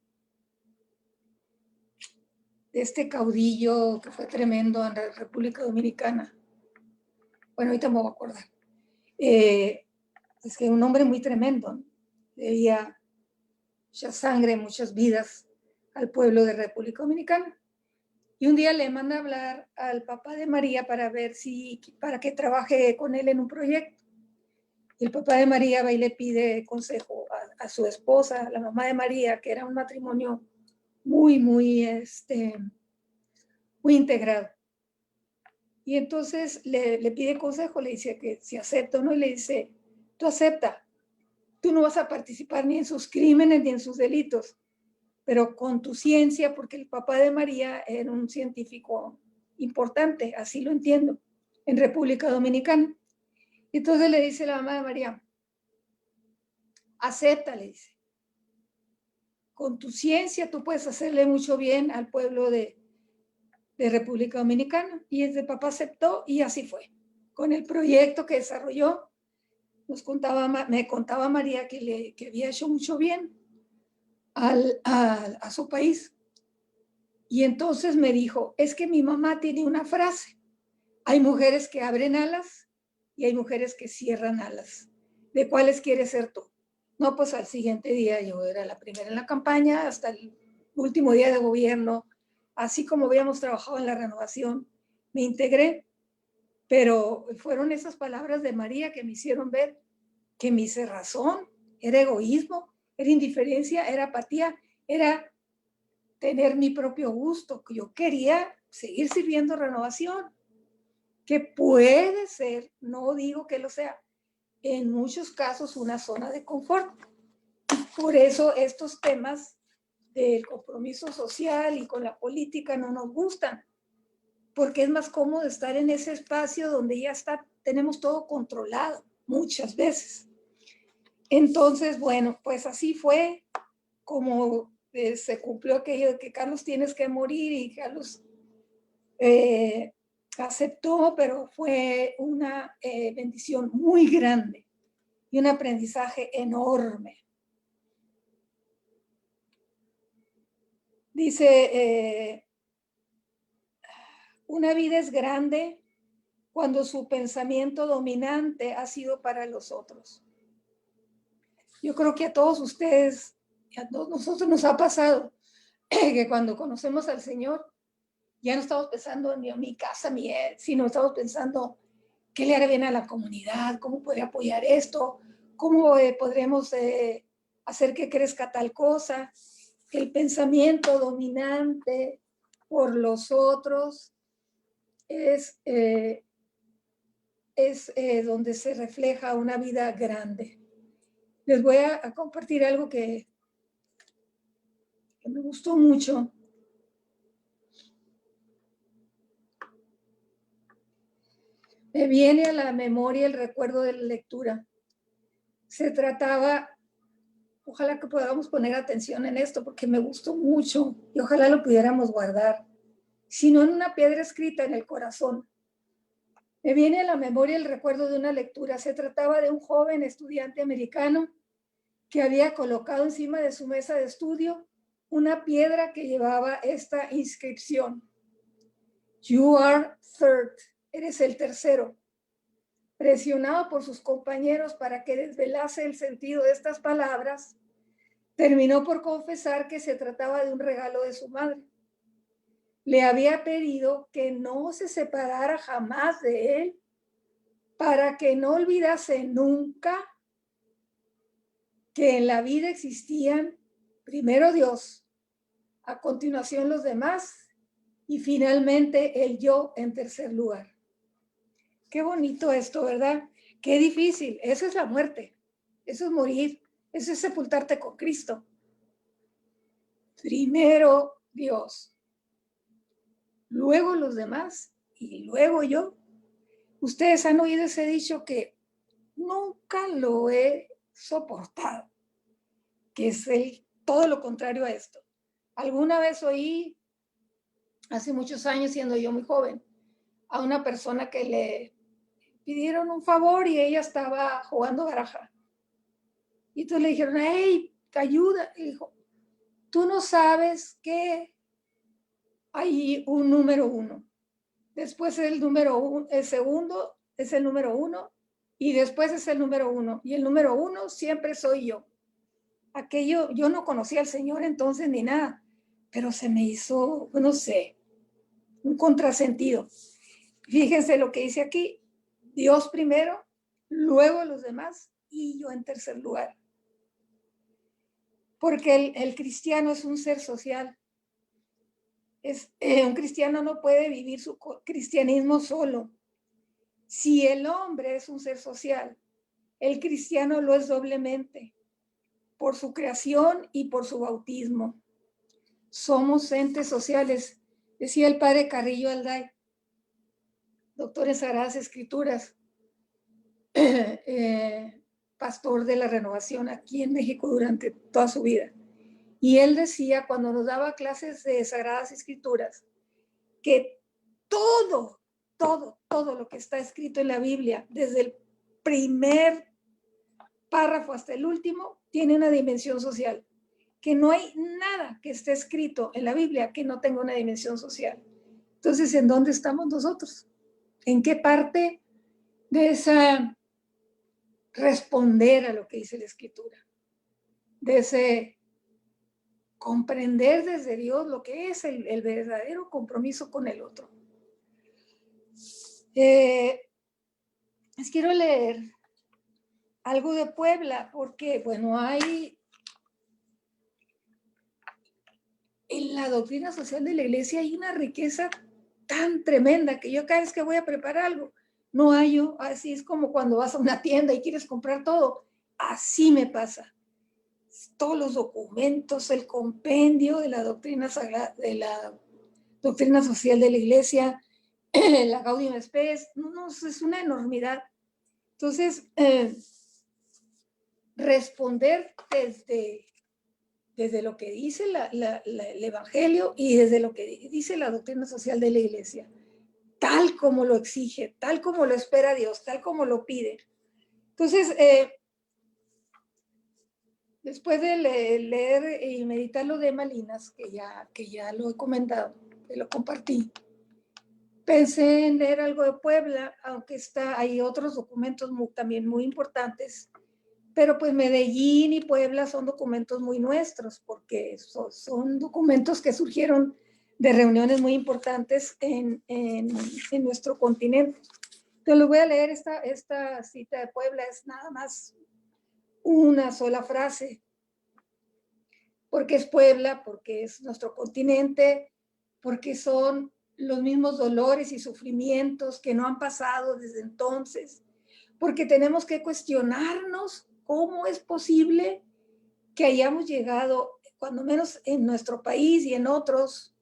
este caudillo que fue tremendo en la República Dominicana, bueno, ahorita me voy a acordar, es que un hombre muy tremendo, ¿no? Debía mucha sangre, muchas vidas al pueblo de República Dominicana. Y un día le manda a hablar al papá de María para que trabaje con él en un proyecto. Y el papá de María va y le pide consejo a su esposa, la mamá de María, que era un matrimonio muy, muy integrado. Y entonces le pide consejo, le dice que si acepta o no, y le dice, tú acepta, tú no vas a participar ni en sus crímenes ni en sus delitos, pero con tu ciencia, porque el papá de María era un científico importante, así lo entiendo, en República Dominicana. Entonces le dice la mamá de María, acepta, le dice, con tu ciencia tú puedes hacerle mucho bien al pueblo de República Dominicana. Y el papá aceptó y así fue. Con el proyecto que desarrolló, me contaba María que había hecho mucho bien a su país. Y entonces me dijo, es que mi mamá tiene una frase, hay mujeres que abren alas y hay mujeres que cierran alas. ¿De cuáles quieres ser tú? No, pues al siguiente día yo era la primera en la campaña, hasta el último día de gobierno, así como habíamos trabajado en la renovación, me integré, pero fueron esas palabras de María que me hicieron ver que mi cerrazón era egoísmo, era indiferencia, era apatía, era tener mi propio gusto, que yo quería seguir sirviendo renovación, que puede ser, no digo que lo sea, en muchos casos una zona de confort. Por eso estos temas del compromiso social y con la política no nos gustan, porque es más cómodo estar en ese espacio donde ya tenemos todo controlado muchas veces. Entonces, bueno, pues así fue como se cumplió aquello de que Carlos tienes que morir, y Carlos aceptó, pero fue una bendición muy grande y un aprendizaje enorme. Dice, una vida es grande cuando su pensamiento dominante ha sido para los otros. Yo creo que a todos ustedes, a todos nosotros nos ha pasado que cuando conocemos al Señor, ya no estamos pensando ni en mi casa, sino estamos pensando qué le hará bien a la comunidad, cómo podría apoyar esto, cómo podremos hacer que crezca tal cosa. El pensamiento dominante por los otros es donde se refleja una vida grande. Les voy a compartir algo que me gustó mucho. Me viene a la memoria el recuerdo de la lectura. Se trataba, ojalá que podamos poner atención en esto porque me gustó mucho y ojalá lo pudiéramos guardar, sino en una piedra escrita en el corazón. Me viene a la memoria el recuerdo de una lectura. Se trataba de un joven estudiante americano que había colocado encima de su mesa de estudio una piedra que llevaba esta inscripción: You are third, eres el tercero. Presionado por sus compañeros para que desvelase el sentido de estas palabras, terminó por confesar que se trataba de un regalo de su madre. Le había pedido que no se separara jamás de él, para que no olvidase nunca que en la vida existían primero Dios, a continuación los demás y finalmente el yo en tercer lugar. Qué bonito esto, ¿verdad? Qué difícil. Eso es la muerte, eso es morir, eso es sepultarte con Cristo. Primero Dios, luego los demás y luego yo. Ustedes han oído ese dicho que nunca lo he soportado, que es todo lo contrario a esto. Alguna vez oí, hace muchos años, siendo yo muy joven, a una persona que le pidieron un favor y ella estaba jugando baraja. Y entonces le dijeron, hey, te ayuda. Y dijo, tú no sabes que hay un número 1. Después el número 1, el segundo es el número 1 y después es el número 1. Y el número 1 siempre soy yo. Aquello, yo no conocía al Señor entonces ni nada, pero se me hizo, no sé, un contrasentido. Fíjense lo que dice aquí, Dios primero, luego los demás y yo en tercer lugar. Porque el cristiano es un ser social. Un cristiano no puede vivir su cristianismo solo. Si el hombre es un ser social, el cristiano lo es doblemente, por su creación y por su bautismo. Somos entes sociales, decía el padre Carrillo Alday, doctor en Sagradas Escrituras, pastor de la Renovación aquí en México durante toda su vida. Y él decía, cuando nos daba clases de Sagradas Escrituras, que todo lo que está escrito en la Biblia, desde el primer párrafo hasta el último, tiene una dimensión social. Que no hay nada que esté escrito en la Biblia que no tenga una dimensión social. Entonces, ¿en dónde estamos nosotros? ¿En qué parte de esa responder a lo que dice la Escritura? De ese comprender desde Dios lo que es el verdadero compromiso con el otro. Les quiero leer algo de Puebla, porque, bueno, hay en la doctrina social de la iglesia hay una riqueza tan tremenda que yo cada vez que voy a preparar algo, no hallo, así es como cuando vas a una tienda y quieres comprar todo, así me pasa. Todos los documentos, el compendio de la doctrina sagrada, de la doctrina social de la iglesia, la Gaudium Spes, no, es una enormidad. Entonces, responder desde lo que dice el Evangelio y desde lo que dice la doctrina social de la iglesia, tal como lo exige, tal como lo espera Dios, tal como lo pide. Entonces, después de leer y meditar lo de Malinas, que ya lo he comentado, que lo compartí, pensé en leer algo de Puebla, aunque hay otros documentos también muy importantes, pero pues Medellín y Puebla son documentos muy nuestros, porque son documentos que surgieron de reuniones muy importantes en nuestro continente. Entonces les voy a leer esta cita de Puebla, es nada más una sola frase, porque es Puebla, porque es nuestro continente, porque son los mismos dolores y sufrimientos que no han pasado desde entonces, porque tenemos que cuestionarnos cómo es posible que hayamos llegado, cuando menos en nuestro país y en otros,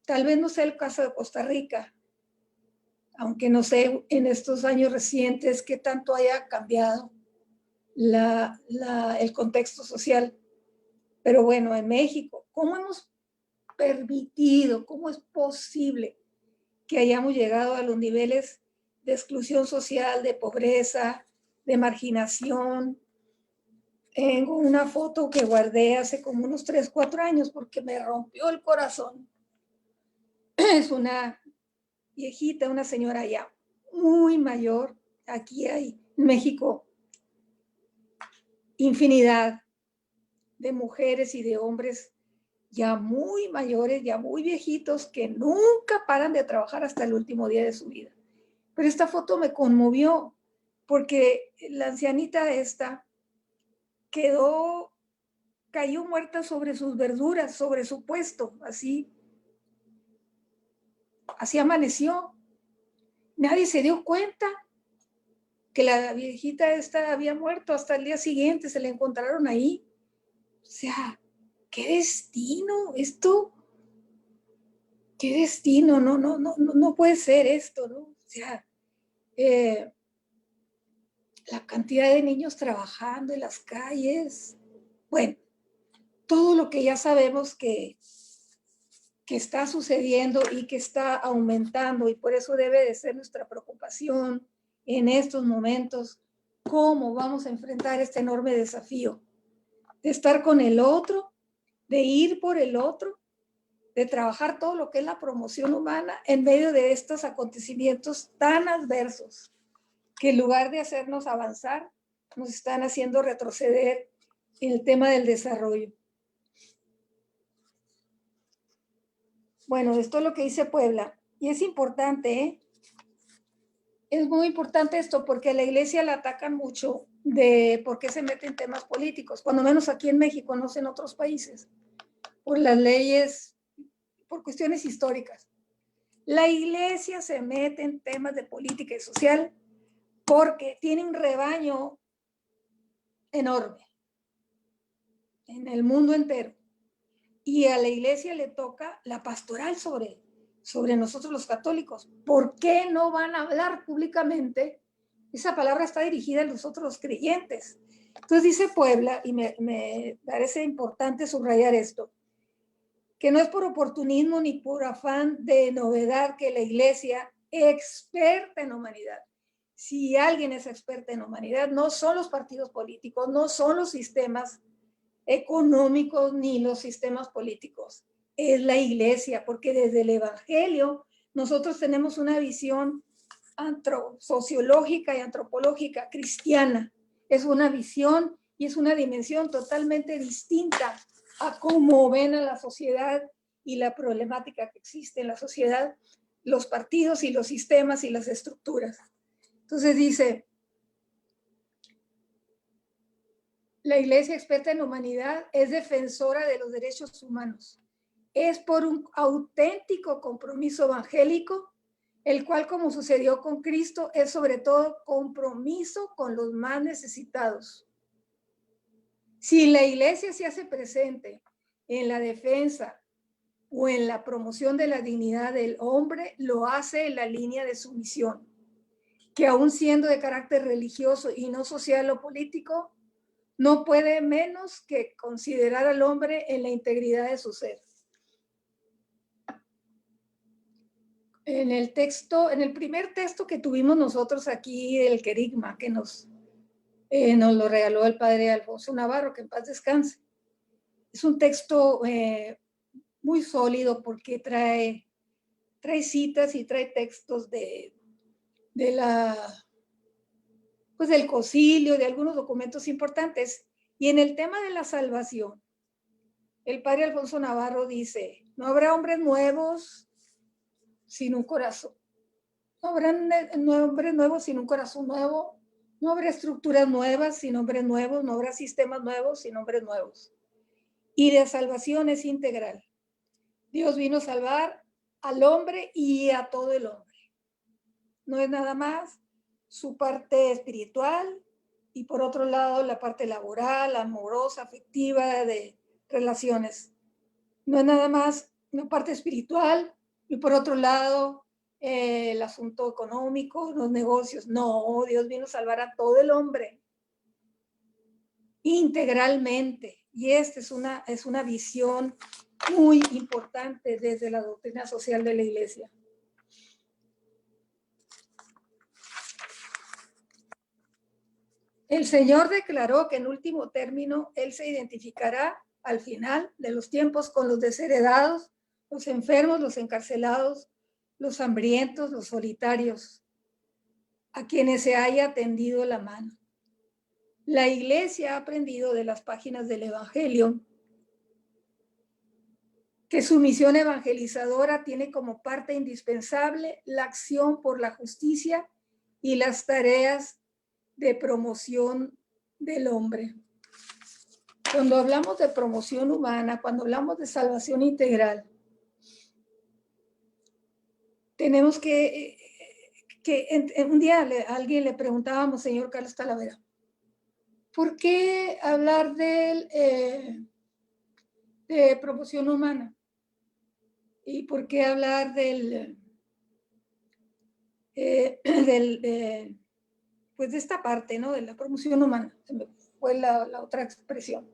tal vez no sea el caso de Costa Rica, aunque no sé en estos años recientes qué tanto haya cambiado el contexto social. Pero bueno, en México, ¿cómo hemos permitido, cómo es posible que hayamos llegado a los niveles de exclusión social, de pobreza, de marginación? Tengo una foto que guardé hace como unos 3, 4 años porque me rompió el corazón. Es una viejita, una señora ya muy mayor. Aquí hay en México infinidad de mujeres y de hombres ya muy mayores, ya muy viejitos, que nunca paran de trabajar hasta el último día de su vida. Pero esta foto me conmovió porque la ancianita esta cayó muerta sobre sus verduras, sobre su puesto, así amaneció. Nadie se dio cuenta que la viejita esta había muerto. Hasta el día siguiente se la encontraron ahí. O sea, qué destino esto, qué destino, no puede ser esto, ¿no? O sea, la cantidad de niños trabajando en las calles, bueno, todo lo que ya sabemos que está sucediendo y que está aumentando, y por eso debe de ser nuestra preocupación en estos momentos, cómo vamos a enfrentar este enorme desafío de estar con el otro, de ir por el otro, de trabajar todo lo que es la promoción humana en medio de estos acontecimientos tan adversos que en lugar de hacernos avanzar, nos están haciendo retroceder en el tema del desarrollo. Bueno, esto es lo que dice Puebla. Y es importante, ¿eh? Es muy importante esto porque a la iglesia la atacan mucho de por qué se mete en temas políticos, cuando menos aquí en México, no sé en otros países, por las leyes, por cuestiones históricas. La iglesia se mete en temas de política y social porque tiene un rebaño enorme en el mundo entero. Y a la iglesia le toca la pastoral sobre nosotros los católicos. ¿Por qué no van a hablar públicamente? Esa palabra está dirigida a nosotros los creyentes. Entonces dice Puebla, y me parece importante subrayar esto, que no es por oportunismo ni por afán de novedad que la iglesia experta en humanidad. Si alguien es experta en humanidad, no son los partidos políticos, no son los sistemas económicos ni los sistemas políticos, es la iglesia, porque desde el evangelio nosotros tenemos una visión sociológica y antropológica cristiana. Es una visión y es una dimensión totalmente distinta a cómo ven a la sociedad y la problemática que existe en la sociedad, los partidos y los sistemas y las estructuras. Entonces dice, la iglesia experta en humanidad es defensora de los derechos humanos. Es por un auténtico compromiso evangélico, el cual, como sucedió con Cristo, es sobre todo compromiso con los más necesitados. Si la iglesia se hace presente en la defensa o en la promoción de la dignidad del hombre, lo hace en la línea de su misión, que aún siendo de carácter religioso y no social o político, no puede menos que considerar al hombre en la integridad de su ser. En el primer texto que tuvimos nosotros aquí, el querigma, que nos lo regaló el padre Alfonso Navarro, que en paz descanse. Es un texto muy sólido porque trae citas y trae textos del concilio, de algunos documentos importantes. Y en el tema de la salvación, el padre Alfonso Navarro dice, no habrá hombres nuevos sin un corazón. No habrá hombres nuevos sin un corazón nuevo. No habrá estructuras nuevas sin hombres nuevos. No habrá sistemas nuevos sin hombres nuevos. Y la salvación es integral. Dios vino a salvar al hombre y a todo el hombre. No es nada más su parte espiritual y por otro lado la parte laboral, amorosa, afectiva, de relaciones. No es nada más una parte espiritual y por otro lado el asunto económico, los negocios. No, Dios vino a salvar a todo el hombre integralmente. Y esta es una visión muy importante desde la doctrina social de la iglesia. El Señor declaró que en último término Él se identificará al final de los tiempos con los desheredados, los enfermos, los encarcelados, los hambrientos, los solitarios, a quienes se haya tendido la mano. La iglesia ha aprendido de las páginas del Evangelio que su misión evangelizadora tiene como parte indispensable la acción por la justicia y las tareas de promoción del hombre. Cuando hablamos de promoción humana, cuando hablamos de salvación integral, tenemos que un día a alguien le preguntábamos, señor Carlos Talavera, ¿por qué hablar de promoción humana? ¿Y por qué hablar pues de esta parte, ¿no? De la promoción humana. Se me fue la otra expresión.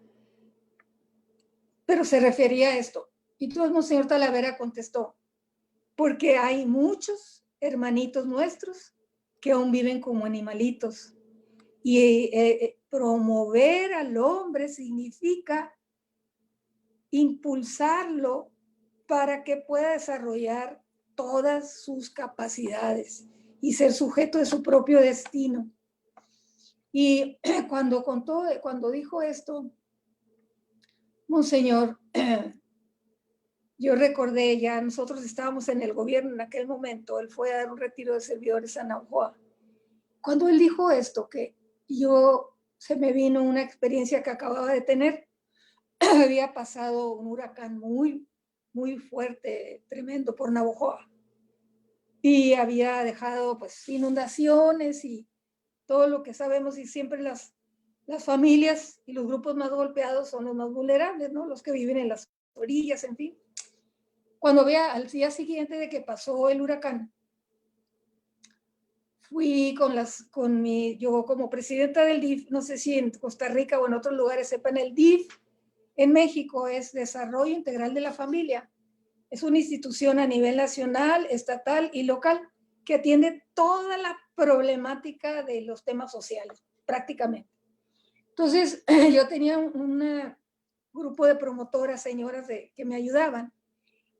Pero se refería a esto. Y todo el señor Talavera contestó, porque hay muchos hermanitos nuestros que aún viven como animalitos. Y promover al hombre significa impulsarlo para que pueda desarrollar todas sus capacidades y ser sujeto de su propio destino. Y cuando dijo esto, Monseñor, yo recordé, ya nosotros estábamos en el gobierno en aquel momento, él fue a dar un retiro de servidores a Naujoa. Cuando él dijo esto, que se me vino una experiencia que acababa de tener, había pasado un huracán muy, muy fuerte, tremendo por Navojoa, y había dejado pues inundaciones y todo lo que sabemos, y siempre las familias y los grupos más golpeados son los más vulnerables, ¿no? Los que viven en las orillas, en fin. Cuando vea al día siguiente de que pasó el huracán, fui yo como presidenta del DIF, no sé si en Costa Rica o en otros lugares sepan, el DIF en México es Desarrollo Integral de la Familia. Es una institución a nivel nacional, estatal y local que atiende toda la problemática de los temas sociales, prácticamente. Entonces, yo tenía un grupo de promotoras, señoras que me ayudaban,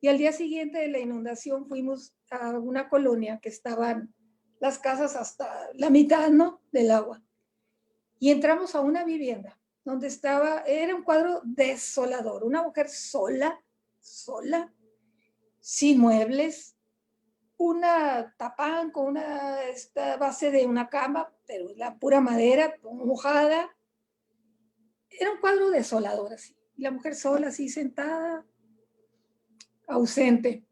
y al día siguiente de la inundación fuimos a una colonia que estaban las casas hasta la mitad, ¿no?, del agua. Y entramos a una vivienda donde era un cuadro desolador, una mujer sola, sin muebles, una tapán con esta base de una cama, pero la pura madera, mojada. Era un cuadro desolador así. Y la mujer sola, así sentada, ausente.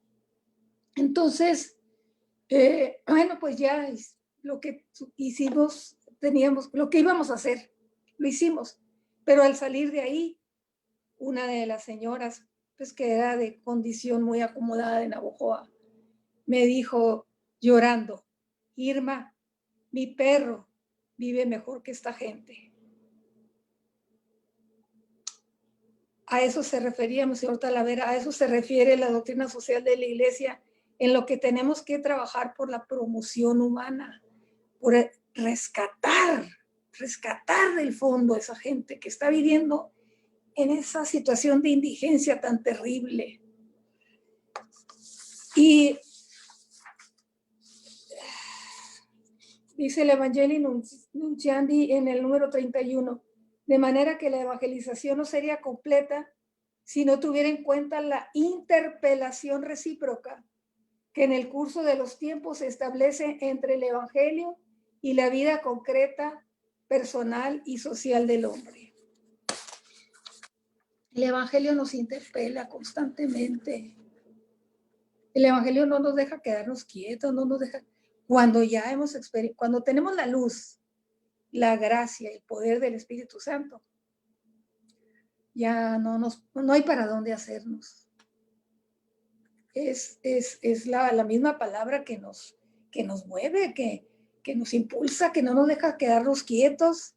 Entonces, bueno, pues ya lo que hicimos, lo que íbamos a hacer, lo hicimos. Pero al salir de ahí, una de las señoras, pues que era de condición muy acomodada en Navojoa, me dijo llorando, Irma, mi perro vive mejor que esta gente. A eso se refería, señor Talavera, a eso se refiere la doctrina social de la Iglesia, en lo que tenemos que trabajar por la promoción humana, por rescatar del fondo a esa gente que está viviendo en esa situación de indigencia tan terrible. Y dice el Evangelii Nuntiandi en el número 31, de manera que la evangelización no sería completa si no tuviera en cuenta la interpelación recíproca que en el curso de los tiempos se establece entre el Evangelio y la vida concreta, personal y social del hombre. El Evangelio nos interpela constantemente. El Evangelio no nos deja quedarnos quietos, no nos deja... Cuando tenemos la luz, la gracia, el poder del Espíritu Santo, ya no hay para dónde hacernos. Es la misma palabra que nos mueve, que nos impulsa, que no nos deja quedarnos quietos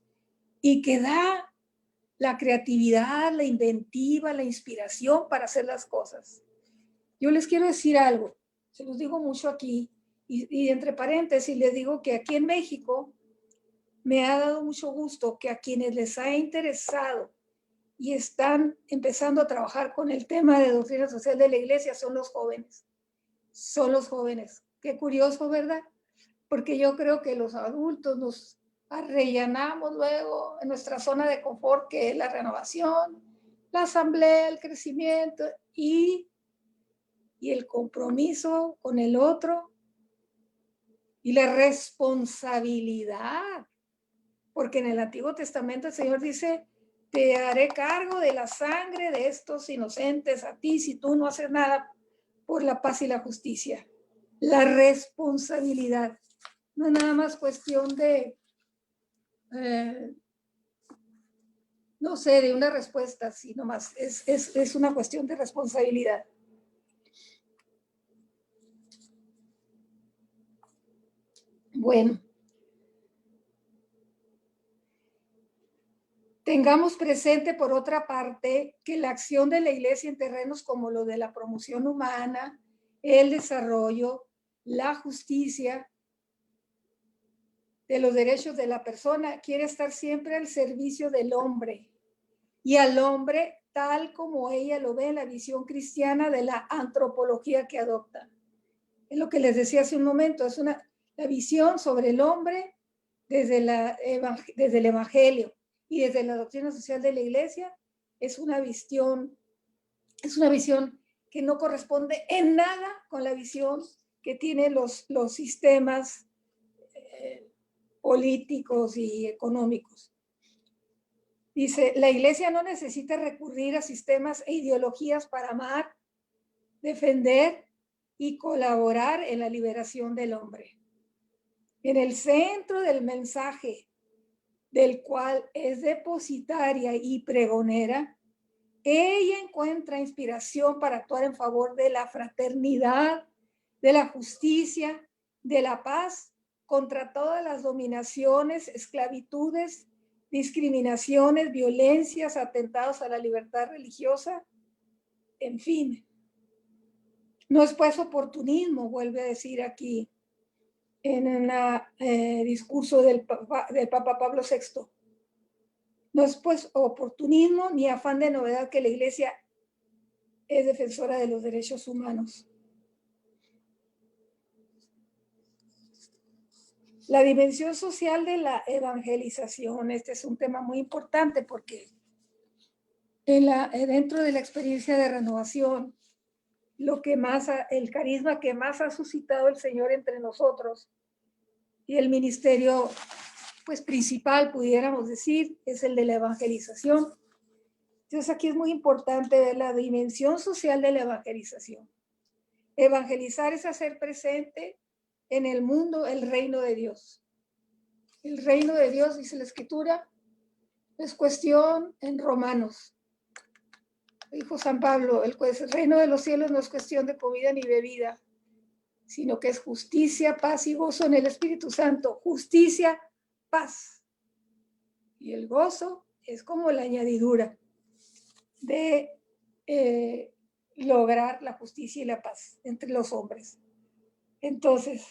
y que da la creatividad, la inventiva, la inspiración para hacer las cosas. Yo les quiero decir algo, se los digo mucho aquí, y entre paréntesis les digo que aquí en México me ha dado mucho gusto que a quienes les ha interesado y están empezando a trabajar con el tema de doctrina social de la Iglesia son los jóvenes. Son los jóvenes. Qué curioso, ¿verdad? Porque yo creo que los adultos nos arrellanamos luego en nuestra zona de confort, que es la renovación, la asamblea, el crecimiento y el compromiso con el otro y la responsabilidad. Porque en el Antiguo Testamento el Señor dice, te haré cargo de la sangre de estos inocentes a ti si tú no haces nada por la paz y la justicia. La responsabilidad. No es nada más cuestión de, no sé, de una respuesta, sino más, es una cuestión de responsabilidad. Bueno. Tengamos presente, por otra parte, que la acción de la Iglesia en terrenos como lo de la promoción humana, el desarrollo, la justicia, de los derechos de la persona, quiere estar siempre al servicio del hombre y al hombre tal como ella lo ve en la visión cristiana de la antropología que adopta. Es lo que les decía hace un momento, es la visión sobre el hombre desde el Evangelio. Y desde la doctrina social de la Iglesia es una visión que no corresponde en nada con la visión que tienen los sistemas políticos y económicos. Dice, la Iglesia no necesita recurrir a sistemas e ideologías para amar, defender y colaborar en la liberación del hombre. En el centro del mensaje del cual es depositaria y pregonera, ella encuentra inspiración para actuar en favor de la fraternidad, de la justicia, de la paz, contra todas las dominaciones, esclavitudes, discriminaciones, violencias, atentados a la libertad religiosa, en fin. No es pues oportunismo, vuelve a decir aquí en un discurso del Papa Pablo VI. No es pues oportunismo ni afán de novedad que la Iglesia es defensora de los derechos humanos. La dimensión social de la evangelización, este es un tema muy importante porque dentro de la experiencia de renovación, el carisma que más ha suscitado el Señor entre nosotros y el ministerio pues principal, pudiéramos decir, es el de la evangelización. Entonces aquí es muy importante ver la dimensión social de la evangelización. Evangelizar es hacer presente en el mundo el reino de Dios. El reino de Dios, dice la Escritura, es cuestión en Romanos. Dijo San Pablo, el reino de los cielos no es cuestión de comida ni bebida, sino que es justicia, paz y gozo en el Espíritu Santo. Justicia, paz. Y el gozo es como la añadidura de lograr la justicia y la paz entre los hombres. Entonces,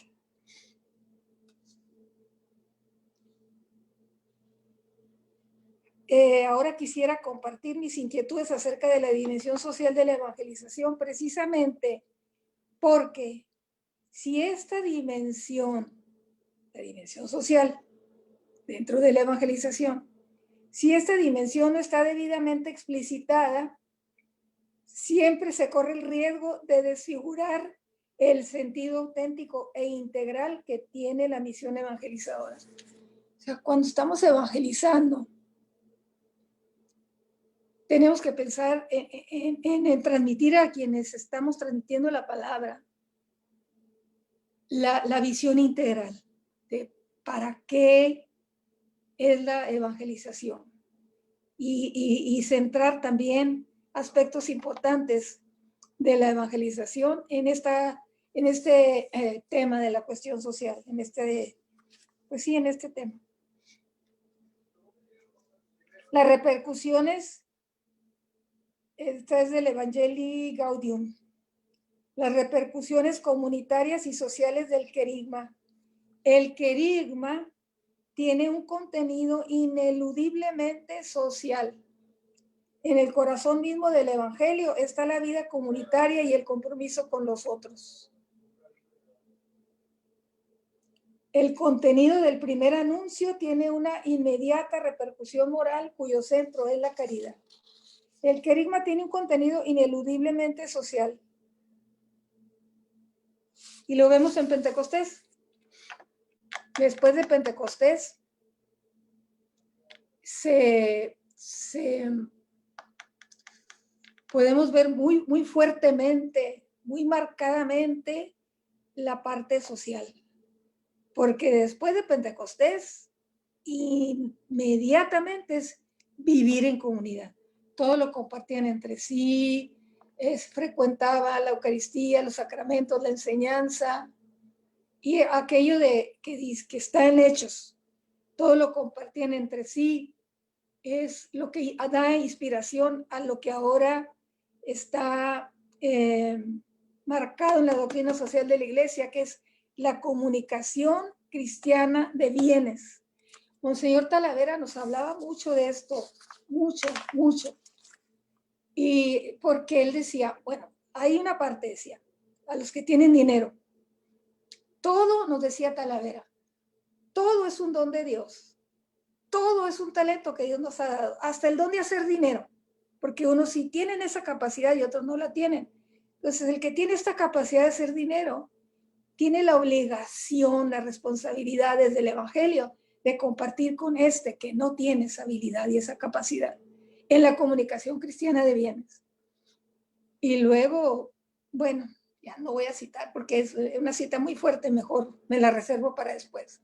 ahora quisiera compartir mis inquietudes acerca de la dimensión social de la evangelización, precisamente porque si esta dimensión, la dimensión social dentro de la evangelización, si esta dimensión no está debidamente explicitada, siempre se corre el riesgo de desfigurar el sentido auténtico e integral que tiene la misión evangelizadora. O sea, cuando estamos evangelizando, tenemos que pensar en transmitir a quienes estamos transmitiendo la palabra la visión integral de para qué es la evangelización y centrar también aspectos importantes de la evangelización en este tema de la cuestión social, en este tema. Las repercusiones, esta es del Evangelii Gaudium, las repercusiones comunitarias y sociales del querigma. El querigma tiene un contenido ineludiblemente social. En el corazón mismo del Evangelio está la vida comunitaria y el compromiso con los otros. El contenido del primer anuncio tiene una inmediata repercusión moral cuyo centro es la caridad. El querigma tiene un contenido ineludiblemente social. Y lo vemos en Pentecostés. Después de Pentecostés se podemos ver muy fuertemente, muy marcadamente la parte social. Porque después de Pentecostés, inmediatamente es vivir en comunidad. Todo lo compartían entre sí, frecuentaba la Eucaristía, los sacramentos, la enseñanza, y aquello que está en Hechos, todo lo compartían entre sí, es lo que da inspiración a lo que ahora está marcado en la doctrina social de la Iglesia, que es la comunicación cristiana de bienes. Monseñor Talavera nos hablaba mucho de esto, mucho. Y porque él decía, bueno, hay una parte, decía, a los que tienen dinero, todo, nos decía Talavera, todo es un don de Dios, todo es un talento que Dios nos ha dado, hasta el don de hacer dinero, porque unos sí tienen esa capacidad y otros no la tienen. Entonces, el que tiene esta capacidad de hacer dinero, tiene la obligación, la responsabilidad desde el Evangelio de compartir con este que no tiene esa habilidad y esa capacidad en la comunicación cristiana de bienes. Y luego, bueno, ya no voy a citar porque es una cita muy fuerte, mejor me la reservo para después.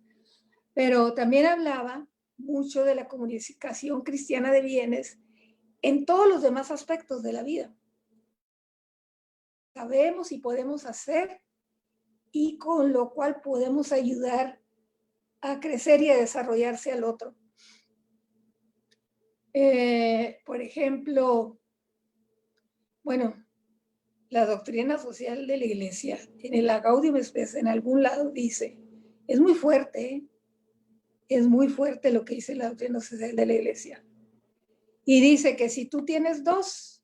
Pero también hablaba mucho de la comunicación cristiana de bienes en todos los demás aspectos de la vida. Sabemos y podemos hacer, y con lo cual podemos ayudar a crecer y a desarrollarse al otro. Por ejemplo, bueno, la doctrina social de la Iglesia, en el Gaudium Spes, en algún lado dice, es muy fuerte, es muy fuerte lo que dice la doctrina social de la Iglesia. Y dice que si tú tienes dos,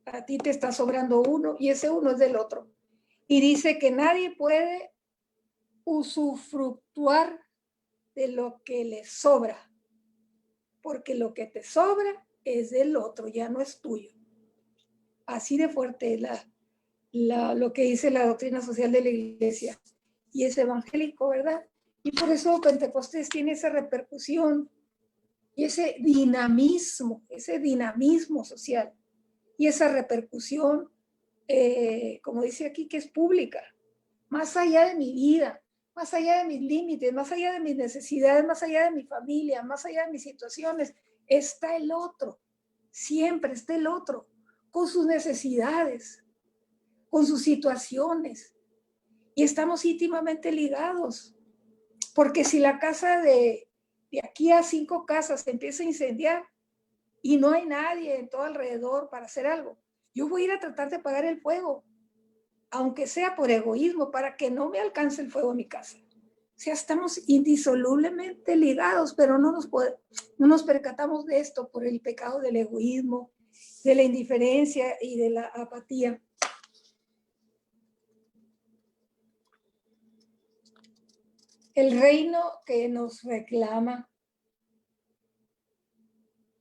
a ti te está sobrando uno y ese uno es del otro. Y dice que nadie puede usufructuar de lo que le sobra, porque lo que te sobra es del otro, ya no es tuyo. Así de fuerte es lo que dice la doctrina social de la Iglesia. Y es evangélico, ¿verdad? Y por eso Pentecostés tiene esa repercusión y ese dinamismo social y esa repercusión, como dice aquí, que es pública, más allá de mi vida, más allá de mis límites, más allá de mis necesidades, más allá de mi familia, más allá de mis situaciones, está el otro, siempre está el otro, con sus necesidades, con sus situaciones, y estamos íntimamente ligados, porque si la casa de aquí a 5 casas se empieza a incendiar y no hay nadie en todo alrededor para hacer algo, yo voy a ir a tratar de apagar el fuego, aunque sea por egoísmo, para que no me alcance el fuego en mi casa. O sea, estamos indisolublemente ligados, pero no nos percatamos de esto por el pecado del egoísmo, de la indiferencia y de la apatía. El reino que nos reclama.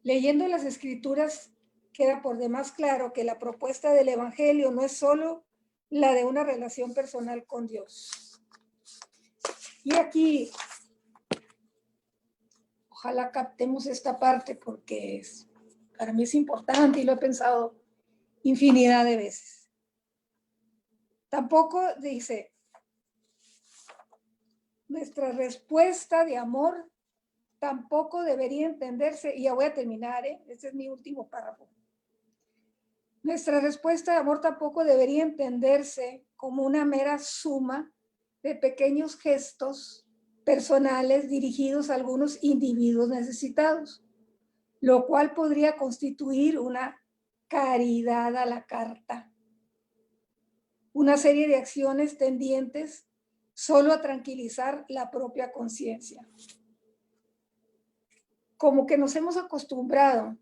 Leyendo las Escrituras, queda por demás claro que la propuesta del Evangelio no es solo la de una relación personal con Dios. Y aquí, ojalá captemos esta parte porque para mí es importante y lo he pensado infinidad de veces. Tampoco dice, nuestra respuesta de amor tampoco debería entenderse, y ya voy a terminar, este es mi último párrafo. Nuestra respuesta de amor tampoco debería entenderse como una mera suma de pequeños gestos personales dirigidos a algunos individuos necesitados, lo cual podría constituir una caridad a la carta, una serie de acciones tendientes solo a tranquilizar la propia conciencia. Como que nos hemos acostumbrado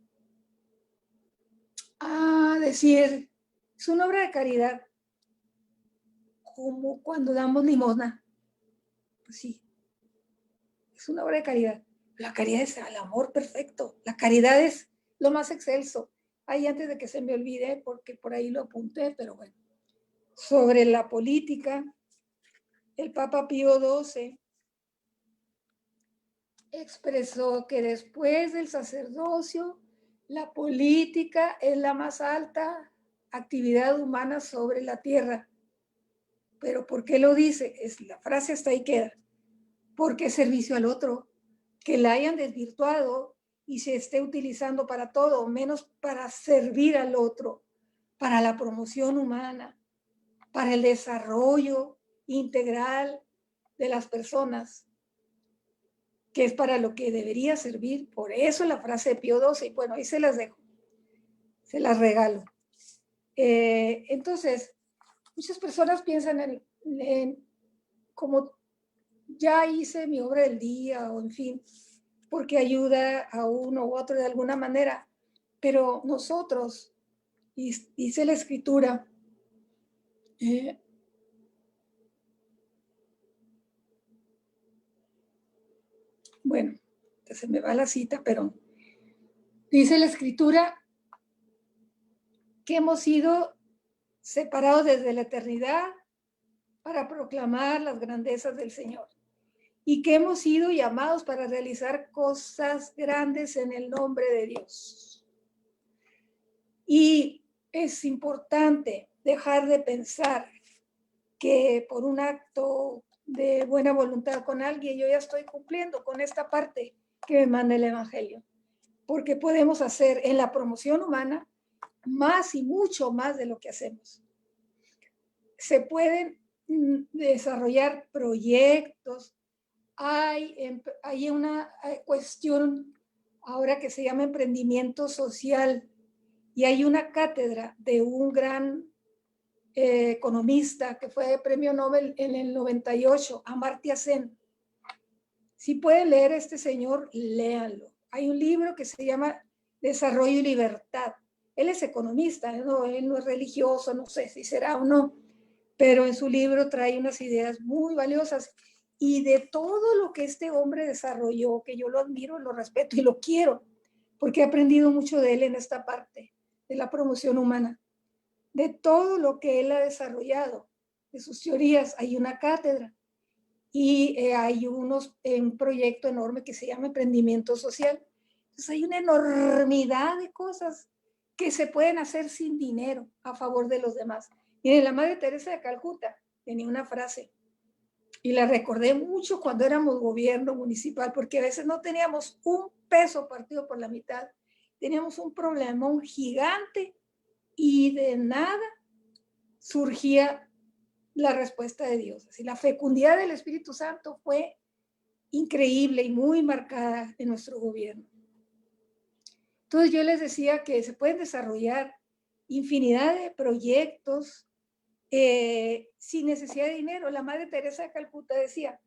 a decir, es una obra de caridad, como cuando damos limosna. Pues sí, es una obra de caridad. La caridad es el amor perfecto. La caridad es lo más excelso. Ahí antes de que se me olvide, porque por ahí lo apunté, pero bueno. Sobre la política, el Papa Pío XII expresó que después del sacerdocio, la política es la más alta actividad humana sobre la tierra. ¿Pero por qué lo dice? La frase hasta ahí queda. Porque es servicio al otro. Que la hayan desvirtuado y se esté utilizando para todo, menos para servir al otro, para la promoción humana, para el desarrollo integral de las personas, que es para lo que debería servir. Por eso la frase de Pío XII, y bueno, ahí se las dejo, se las regalo. Entonces, muchas personas piensan en como ya hice mi obra del día, o en fin, porque ayuda a uno u otro de alguna manera, pero nosotros, dice la Escritura, bueno, se me va la cita, pero dice la Escritura que hemos sido separados desde la eternidad para proclamar las grandezas del Señor y que hemos sido llamados para realizar cosas grandes en el nombre de Dios. Y es importante dejar de pensar que por un acto de buena voluntad con alguien yo ya estoy cumpliendo con esta parte que me manda el Evangelio, porque podemos hacer en la promoción humana más y mucho más de lo que hacemos. Se pueden desarrollar proyectos. Hay una cuestión ahora que se llama emprendimiento social y hay una cátedra de un gran economista que fue premio Nobel en el 98, Amartya Sen. Si pueden leer a este señor, léanlo. Hay un libro que se llama Desarrollo y Libertad. Él es economista, ¿no? Él no es religioso, no sé si será o no, pero en su libro trae unas ideas muy valiosas. Y de todo lo que este hombre desarrolló, que yo lo admiro, lo respeto y lo quiero, porque he aprendido mucho de él en esta parte de la promoción humana. De todo lo que él ha desarrollado, de sus teorías, hay una cátedra y hay un proyecto enorme que se llama Emprendimiento Social. Entonces hay una enormidad de cosas que se pueden hacer sin dinero a favor de los demás. Miren, la Madre Teresa de Calcuta tenía una frase y la recordé mucho cuando éramos gobierno municipal, porque a veces no teníamos un peso partido por la mitad, teníamos un problemón gigante y de nada surgía la respuesta de Dios. Así, la fecundidad del Espíritu Santo fue increíble y muy marcada en nuestro gobierno. Entonces yo les decía que se pueden desarrollar infinidad de proyectos sin necesidad de dinero. La Madre Teresa de Calcuta decía,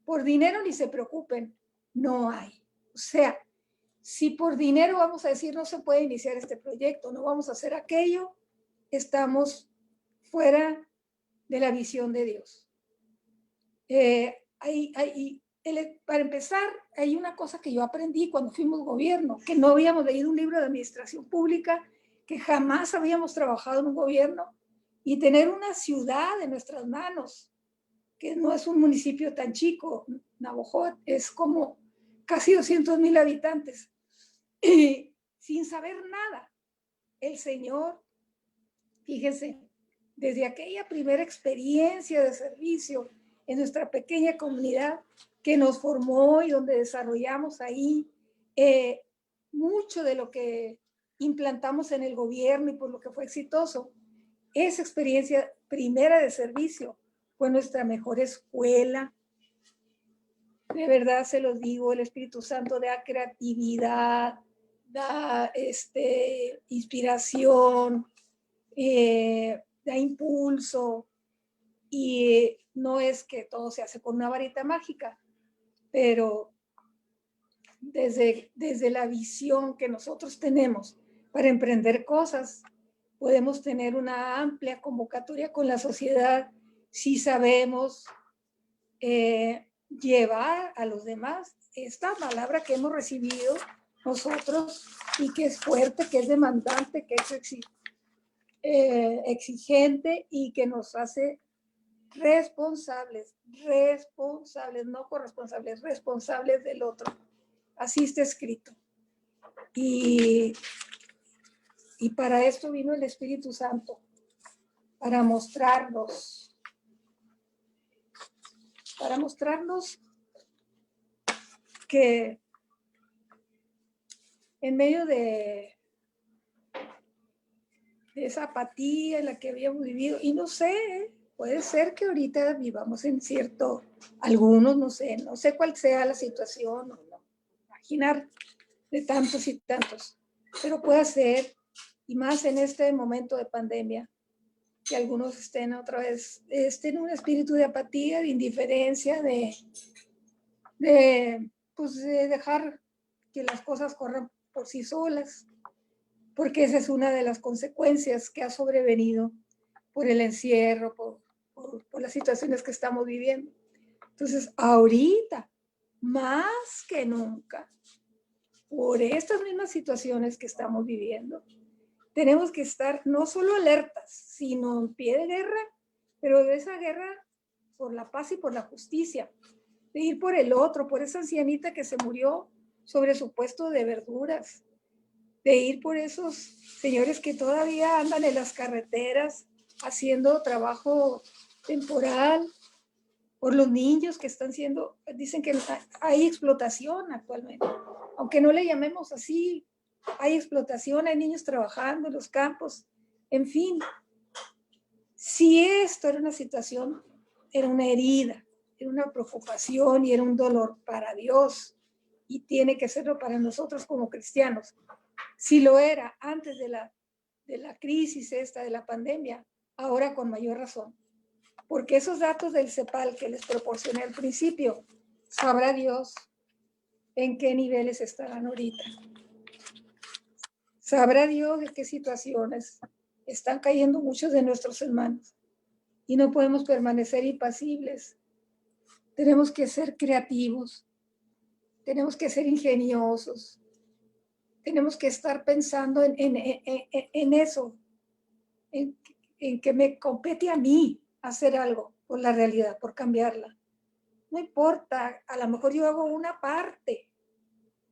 por dinero ni se preocupen, no hay. O sea, si por dinero vamos a decir no se puede iniciar este proyecto, no vamos a hacer aquello, estamos fuera de la visión de Dios. Para empezar, hay una cosa que yo aprendí cuando fuimos gobierno, que no habíamos leído un libro de administración pública, que jamás habíamos trabajado en un gobierno, y tener una ciudad en nuestras manos, que no es un municipio tan chico, Navojoa es como casi 200,000 habitantes, y sin saber nada. El Señor, fíjense, desde aquella primera experiencia de servicio en nuestra pequeña comunidad que nos formó y donde desarrollamos ahí mucho de lo que implantamos en el gobierno y por lo que fue exitoso. Esa experiencia primera de servicio fue nuestra mejor escuela. De verdad se los digo, el Espíritu Santo da creatividad, da inspiración, da impulso, y no es que todo se hace con una varita mágica, pero desde la visión que nosotros tenemos para emprender cosas, podemos tener una amplia convocatoria con la sociedad si sabemos llevar a los demás esta palabra que hemos recibido nosotros y que es fuerte, que es demandante, que es exigente y que nos hace responsables, no corresponsables, responsables del otro. Así está escrito. Y para esto vino el Espíritu Santo, para mostrarnos que en medio de esa apatía en la que habíamos vivido, y no sé, puede ser que ahorita vivamos en algunos, no sé cuál sea la situación, no imaginar de tantos y tantos, pero puede ser, y más en este momento de pandemia, que algunos estén otra vez, en un espíritu de apatía, de indiferencia, de dejar que las cosas corran por sí solas, porque esa es una de las consecuencias que ha sobrevenido por el encierro, por las situaciones que estamos viviendo. Entonces, ahorita, más que nunca, por estas mismas situaciones que estamos viviendo, tenemos que estar no solo alertas, sino en pie de guerra, pero de esa guerra por la paz y por la justicia, de ir por el otro, por esa ancianita que se murió sobre su puesto de verduras, de ir por esos señores que todavía andan en las carreteras haciendo trabajo temporal, por los niños que dicen que hay explotación actualmente, aunque no le llamemos así, hay explotación, hay niños trabajando en los campos, en fin. Si esto era una situación, era una herida, era una preocupación y era un dolor para Dios, y tiene que serlo para nosotros como cristianos. Si lo era antes de la crisis de la pandemia, ahora con mayor razón. Porque esos datos del CEPAL que les proporcioné al principio, sabrá Dios en qué niveles estarán ahorita. Sabrá Dios en qué situaciones están cayendo muchos de nuestros hermanos. Y no podemos permanecer impasibles. Tenemos que ser creativos. Tenemos que ser ingeniosos. Tenemos que estar pensando en eso, en que me compete a mí hacer algo por la realidad, por cambiarla. No importa, a lo mejor yo hago una parte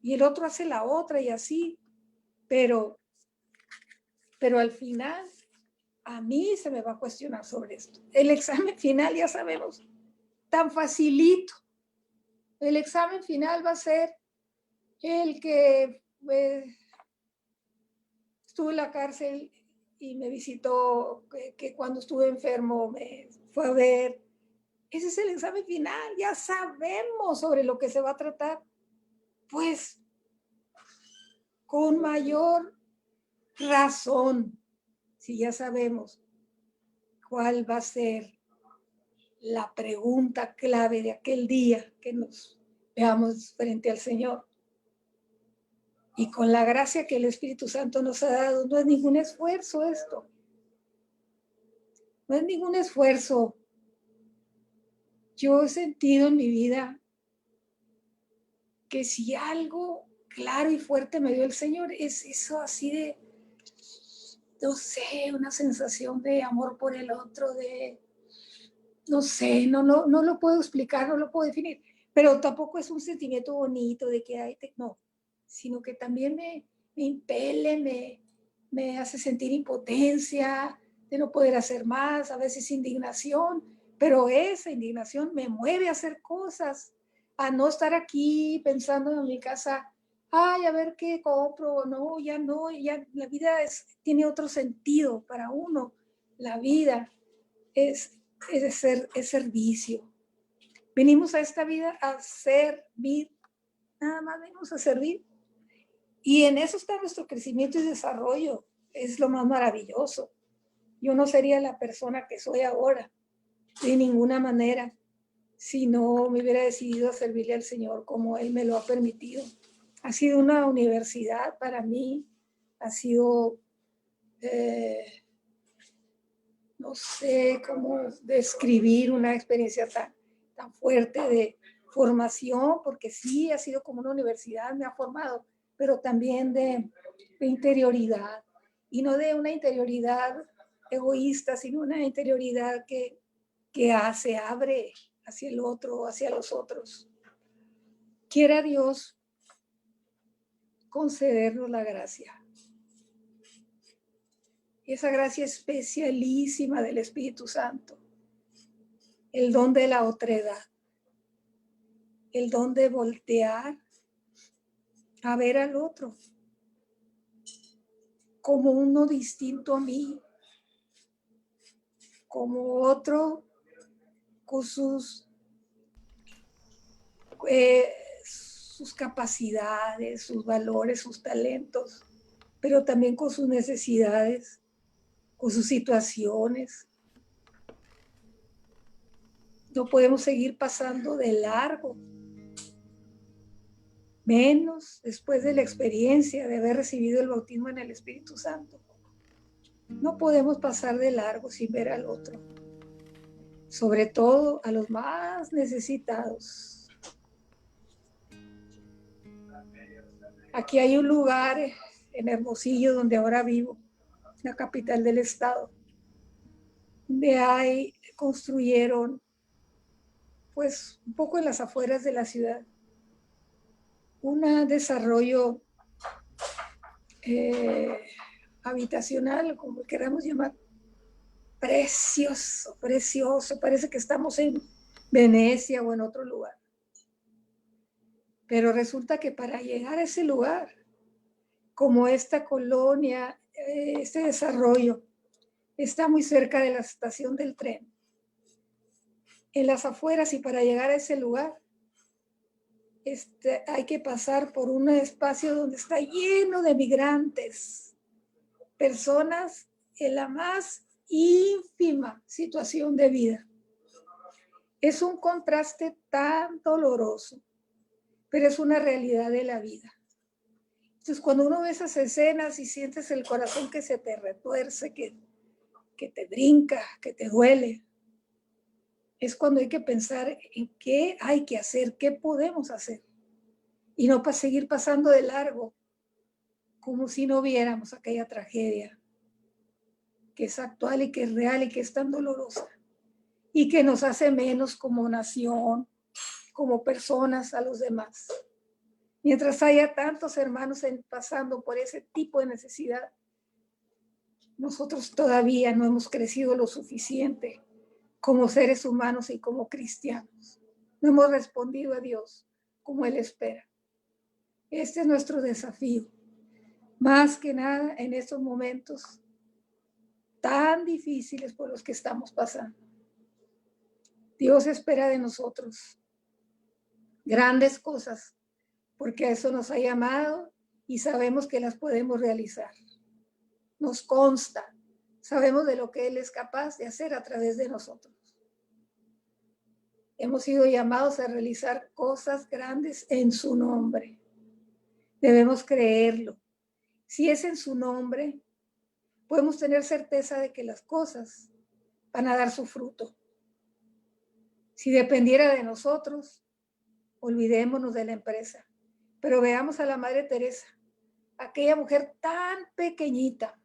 y el otro hace la otra y así, pero al final a mí se me va a cuestionar sobre esto. El examen final ya sabemos, tan facilito. El examen final va a ser el que estuvo en la cárcel y me visitó, que cuando estuve enfermo me fue a ver. Ese es el examen final, ya sabemos sobre lo que se va a tratar. Pues con mayor razón, si ya sabemos cuál va a ser la pregunta clave de aquel día que nos veamos frente al Señor. Y con la gracia que el Espíritu Santo nos ha dado, no es ningún esfuerzo esto. No es ningún esfuerzo. Yo he sentido en mi vida que si algo claro y fuerte me dio el Señor, es eso así de, no sé, una sensación de amor por el otro, no sé, no lo puedo explicar, no lo puedo definir, pero tampoco es un sentimiento bonito de que hay, no, sino que también me impele, me hace sentir impotencia, de no poder hacer más, a veces indignación, pero esa indignación me mueve a hacer cosas, a no estar aquí pensando en mi casa, ay, a ver qué compro, no, ya la vida tiene otro sentido para uno, la vida es servicio. Venimos a esta vida a servir, nada más venimos a servir. Y en eso está nuestro crecimiento y desarrollo, es lo más maravilloso. Yo no sería la persona que soy ahora, de ninguna manera, si no me hubiera decidido a servirle al Señor como Él me lo ha permitido. Ha sido una universidad para mí, ha sido, no sé cómo describir una experiencia tan fuerte de formación, porque sí ha sido como una universidad, me ha formado, pero también de interioridad, y no de una interioridad egoísta, sino una interioridad que se abre hacia el otro, hacia los otros. Quiera Dios concedernos la gracia. Esa gracia especialísima del Espíritu Santo, el don de la otredad, el don de voltear a ver al otro como uno distinto a mí, como otro con sus capacidades, sus valores, sus talentos, pero también con sus necesidades, con sus situaciones. No podemos seguir pasando de largo, menos después de la experiencia de haber recibido el bautismo en el Espíritu Santo. No podemos pasar de largo sin ver al otro, sobre todo a los más necesitados. Aquí hay un lugar en Hermosillo, donde ahora vivo, la capital del estado, donde construyeron, pues, un poco en las afueras de la ciudad, un desarrollo habitacional, como queramos llamar, precioso, precioso. Parece que estamos en Venecia o en otro lugar. Pero resulta que para llegar a ese lugar, como esta colonia, este desarrollo, está muy cerca de la estación del tren, en las afueras, y para llegar a ese lugar hay que pasar por un espacio donde está lleno de migrantes, personas en la más ínfima situación de vida. Es un contraste tan doloroso, pero es una realidad de la vida. Entonces, cuando uno ve esas escenas y sientes el corazón que se te retuerce, que te brinca, que te duele, es cuando hay que pensar en qué hay que hacer, qué podemos hacer, y no para seguir pasando de largo, como si no viéramos aquella tragedia que es actual y que es real y que es tan dolorosa y que nos hace menos como nación, como personas a los demás. Mientras haya tantos hermanos pasando por ese tipo de necesidad, nosotros todavía no hemos crecido lo suficiente como seres humanos y como cristianos. No hemos respondido a Dios como Él espera. Este es nuestro desafío. Más que nada en estos momentos tan difíciles por los que estamos pasando. Dios espera de nosotros grandes cosas, porque a eso nos ha llamado y sabemos que las podemos realizar. Nos consta, sabemos de lo que Él es capaz de hacer a través de nosotros. Hemos sido llamados a realizar cosas grandes en su nombre. Debemos creerlo. Si es en su nombre, podemos tener certeza de que las cosas van a dar su fruto. Si dependiera de nosotros, olvidémonos de la empresa. Pero veamos a la Madre Teresa, aquella mujer tan pequeñita,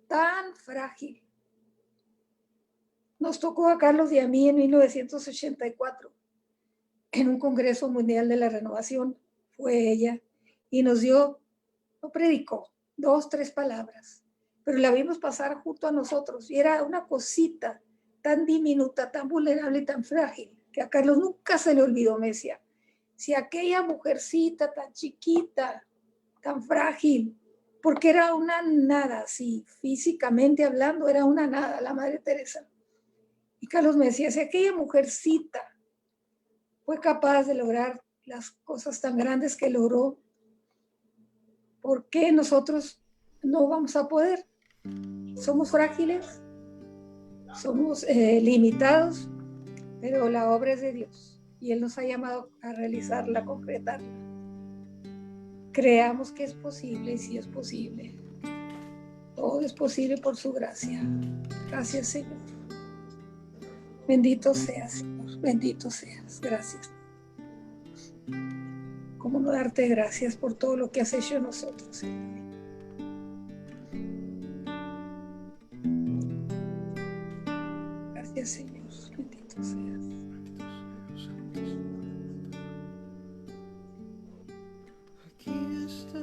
tan frágil. Nos tocó a Carlos y a mí en 1984, en un Congreso Mundial de la Renovación. Fue ella y nos dio, no predicó, 2, 3 palabras, pero la vimos pasar junto a nosotros y era una cosita tan diminuta, tan vulnerable y tan frágil, que a Carlos nunca se le olvidó. Me decía, si aquella mujercita tan chiquita, tan frágil, porque era una nada, así físicamente hablando, era una nada la Madre Teresa. Y Carlos me decía, si aquella mujercita fue capaz de lograr las cosas tan grandes que logró, ¿por qué nosotros no vamos a poder? Somos frágiles, somos limitados, pero la obra es de Dios y Él nos ha llamado a realizarla, a concretarla. Creamos que es posible, y si es posible, todo es posible por su gracia. Gracias, Señor. Bendito seas, Señor, bendito seas. Gracias. ¿Cómo no darte gracias por todo lo que has hecho en nosotros, Señor? Gracias, Señor, bendito seas. Aquí está.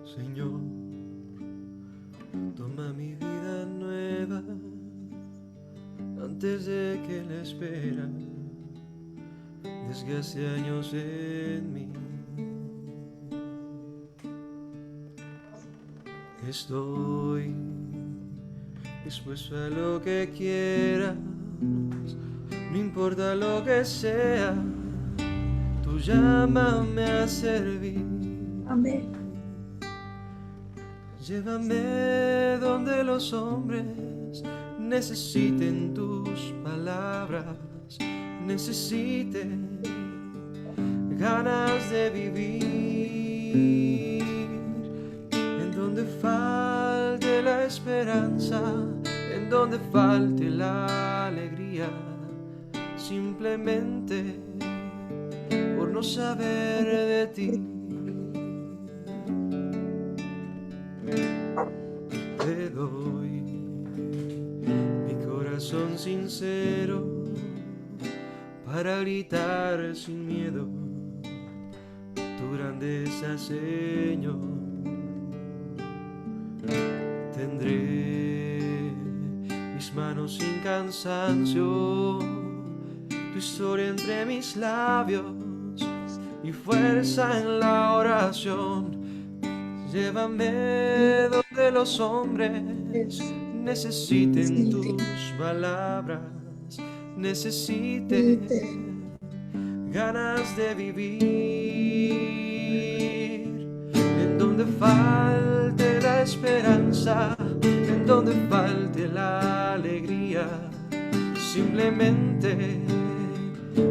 Señor, toma mi vida nueva antes de que la espera desgaste años en mí. Estoy dispuesto a lo que quieras, no importa lo que sea, tú llámame a servir. Amén. Llévame donde los hombres necesiten tus palabras, necesiten ganas de vivir, en donde falte la esperanza, en donde falte la alegría, simplemente por no saber de ti. Te doy mi corazón sincero para gritar sin miedo tu grandeza, Señor. Tendré mis manos sin cansancio, tu historia entre mis labios y fuerza en la oración. Llévame donde los hombres necesiten tus palabras, necesiten ganas de vivir, en donde falte la esperanza, en donde falte la alegría, simplemente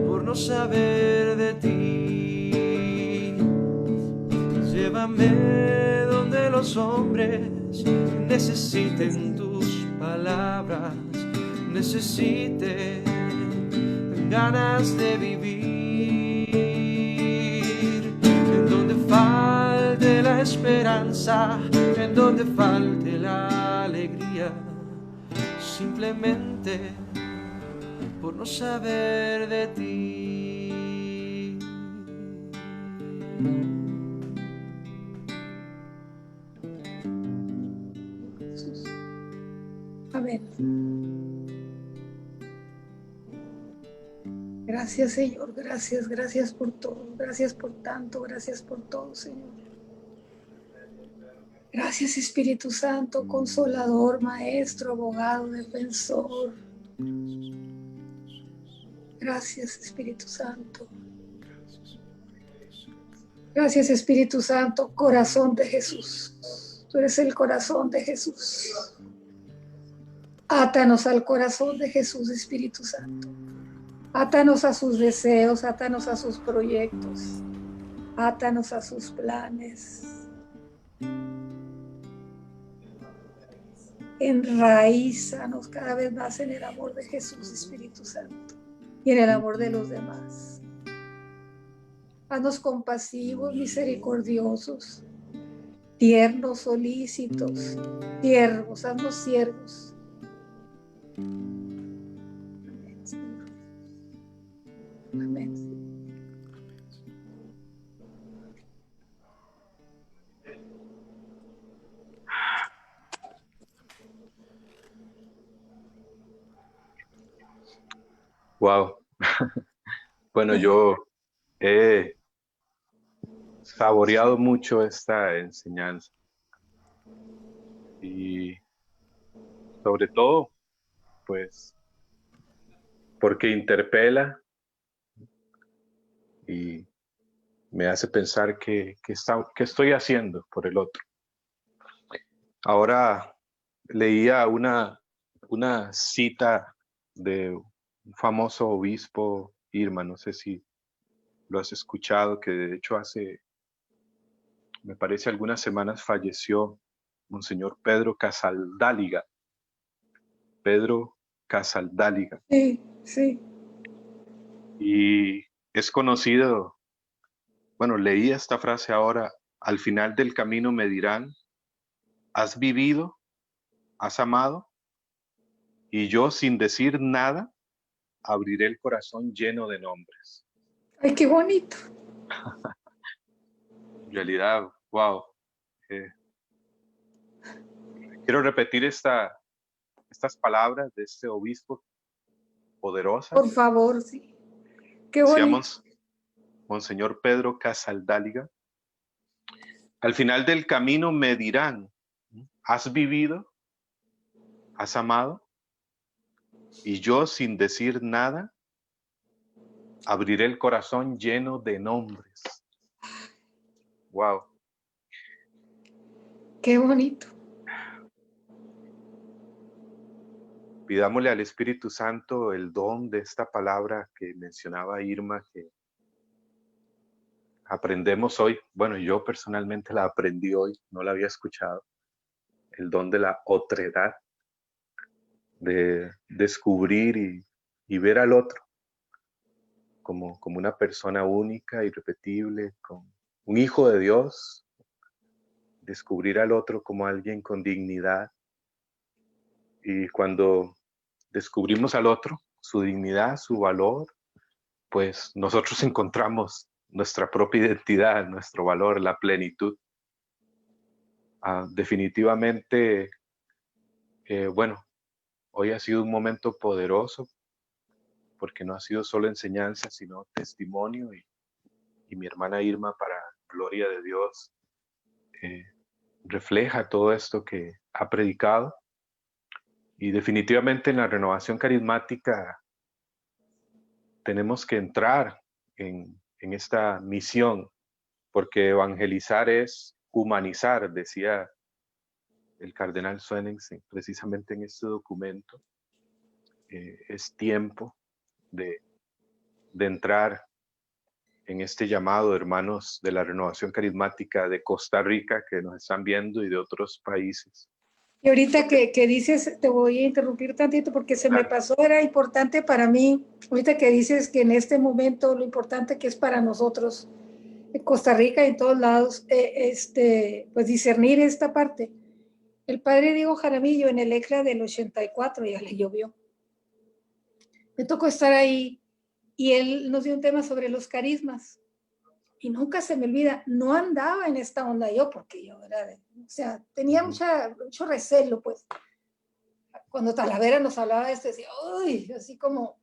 por no saber de ti. Llévame donde los hombres necesiten tus palabras, necesiten ganas de vivir, en donde falte la esperanza, en donde falte la alegría, simplemente por no saber de ti. Amén. Gracias, Señor. Gracias, gracias por todo. Gracias por tanto. Gracias por todo, Señor. Gracias, Espíritu Santo, consolador, maestro, abogado, defensor. Gracias, Espíritu Santo. Gracias, Espíritu Santo, corazón de Jesús. Tú eres el corazón de Jesús. Átanos al corazón de Jesús, Espíritu Santo. Átanos a sus deseos, átanos a sus proyectos, átanos a sus planes. Enraízanos cada vez más en el amor de Jesús, Espíritu Santo, y en el amor de los demás. Haznos compasivos, misericordiosos, tiernos, solícitos, siervos, haznos siervos. Amén, Señor. Amén. Wow. Bueno, yo he saboreado mucho esta enseñanza y sobre todo, pues, porque interpela y me hace pensar qué estoy haciendo por el otro. Ahora leía una cita de un famoso obispo, Irma, no sé si lo has escuchado, que de hecho me parece algunas semanas falleció Monseñor Pedro Casaldáliga. Pedro Casaldáliga. Sí, sí. Y es conocido, bueno, leí esta frase ahora: al final del camino me dirán, ¿has vivido? ¿Has amado? y yo sin decir nada abriré el corazón lleno de nombres. Ay, qué bonito. En realidad, wow. Quiero repetir estas palabras de este obispo poderosas. Por favor, sí. Qué bonito. Decíamos, Monseñor Pedro Casaldáliga, al final del camino me dirán, ¿has vivido? ¿Has amado? Y yo sin decir nada, abriré el corazón lleno de nombres. Wow. Qué bonito. Pidámosle al Espíritu Santo el don de esta palabra que mencionaba Irma, que aprendemos hoy. Bueno, yo personalmente la aprendí hoy, no la había escuchado. El don de la otredad, de descubrir y ver al otro como una persona única, irrepetible, como un hijo de Dios, descubrir al otro como alguien con dignidad. Y cuando descubrimos al otro, su dignidad, su valor, pues nosotros encontramos nuestra propia identidad, nuestro valor, la plenitud. Definitivamente, bueno, hoy ha sido un momento poderoso porque no ha sido solo enseñanza, sino testimonio y mi hermana Irma, para gloria de Dios, refleja todo esto que ha predicado. Y definitivamente en la renovación carismática tenemos que entrar en esta misión, porque evangelizar es humanizar, decía el cardenal Swenningsen precisamente en este documento. Es tiempo de entrar en este llamado, hermanos de la renovación carismática de Costa Rica que nos están viendo y de otros países. Y ahorita que dices, te voy a interrumpir tantito porque se me pasó, era importante para mí, ahorita que dices que en este momento lo importante que es para nosotros, en Costa Rica y en todos lados, pues discernir esta parte. El padre Diego Jaramillo en el ECLA del 84, ya le llovió. Me tocó estar ahí y él nos dio un tema sobre los carismas. Y nunca se me olvida, no andaba en esta onda yo, porque yo era, o sea, tenía mucho recelo, pues. Cuando Talavera nos hablaba de esto, decía, uy, así como,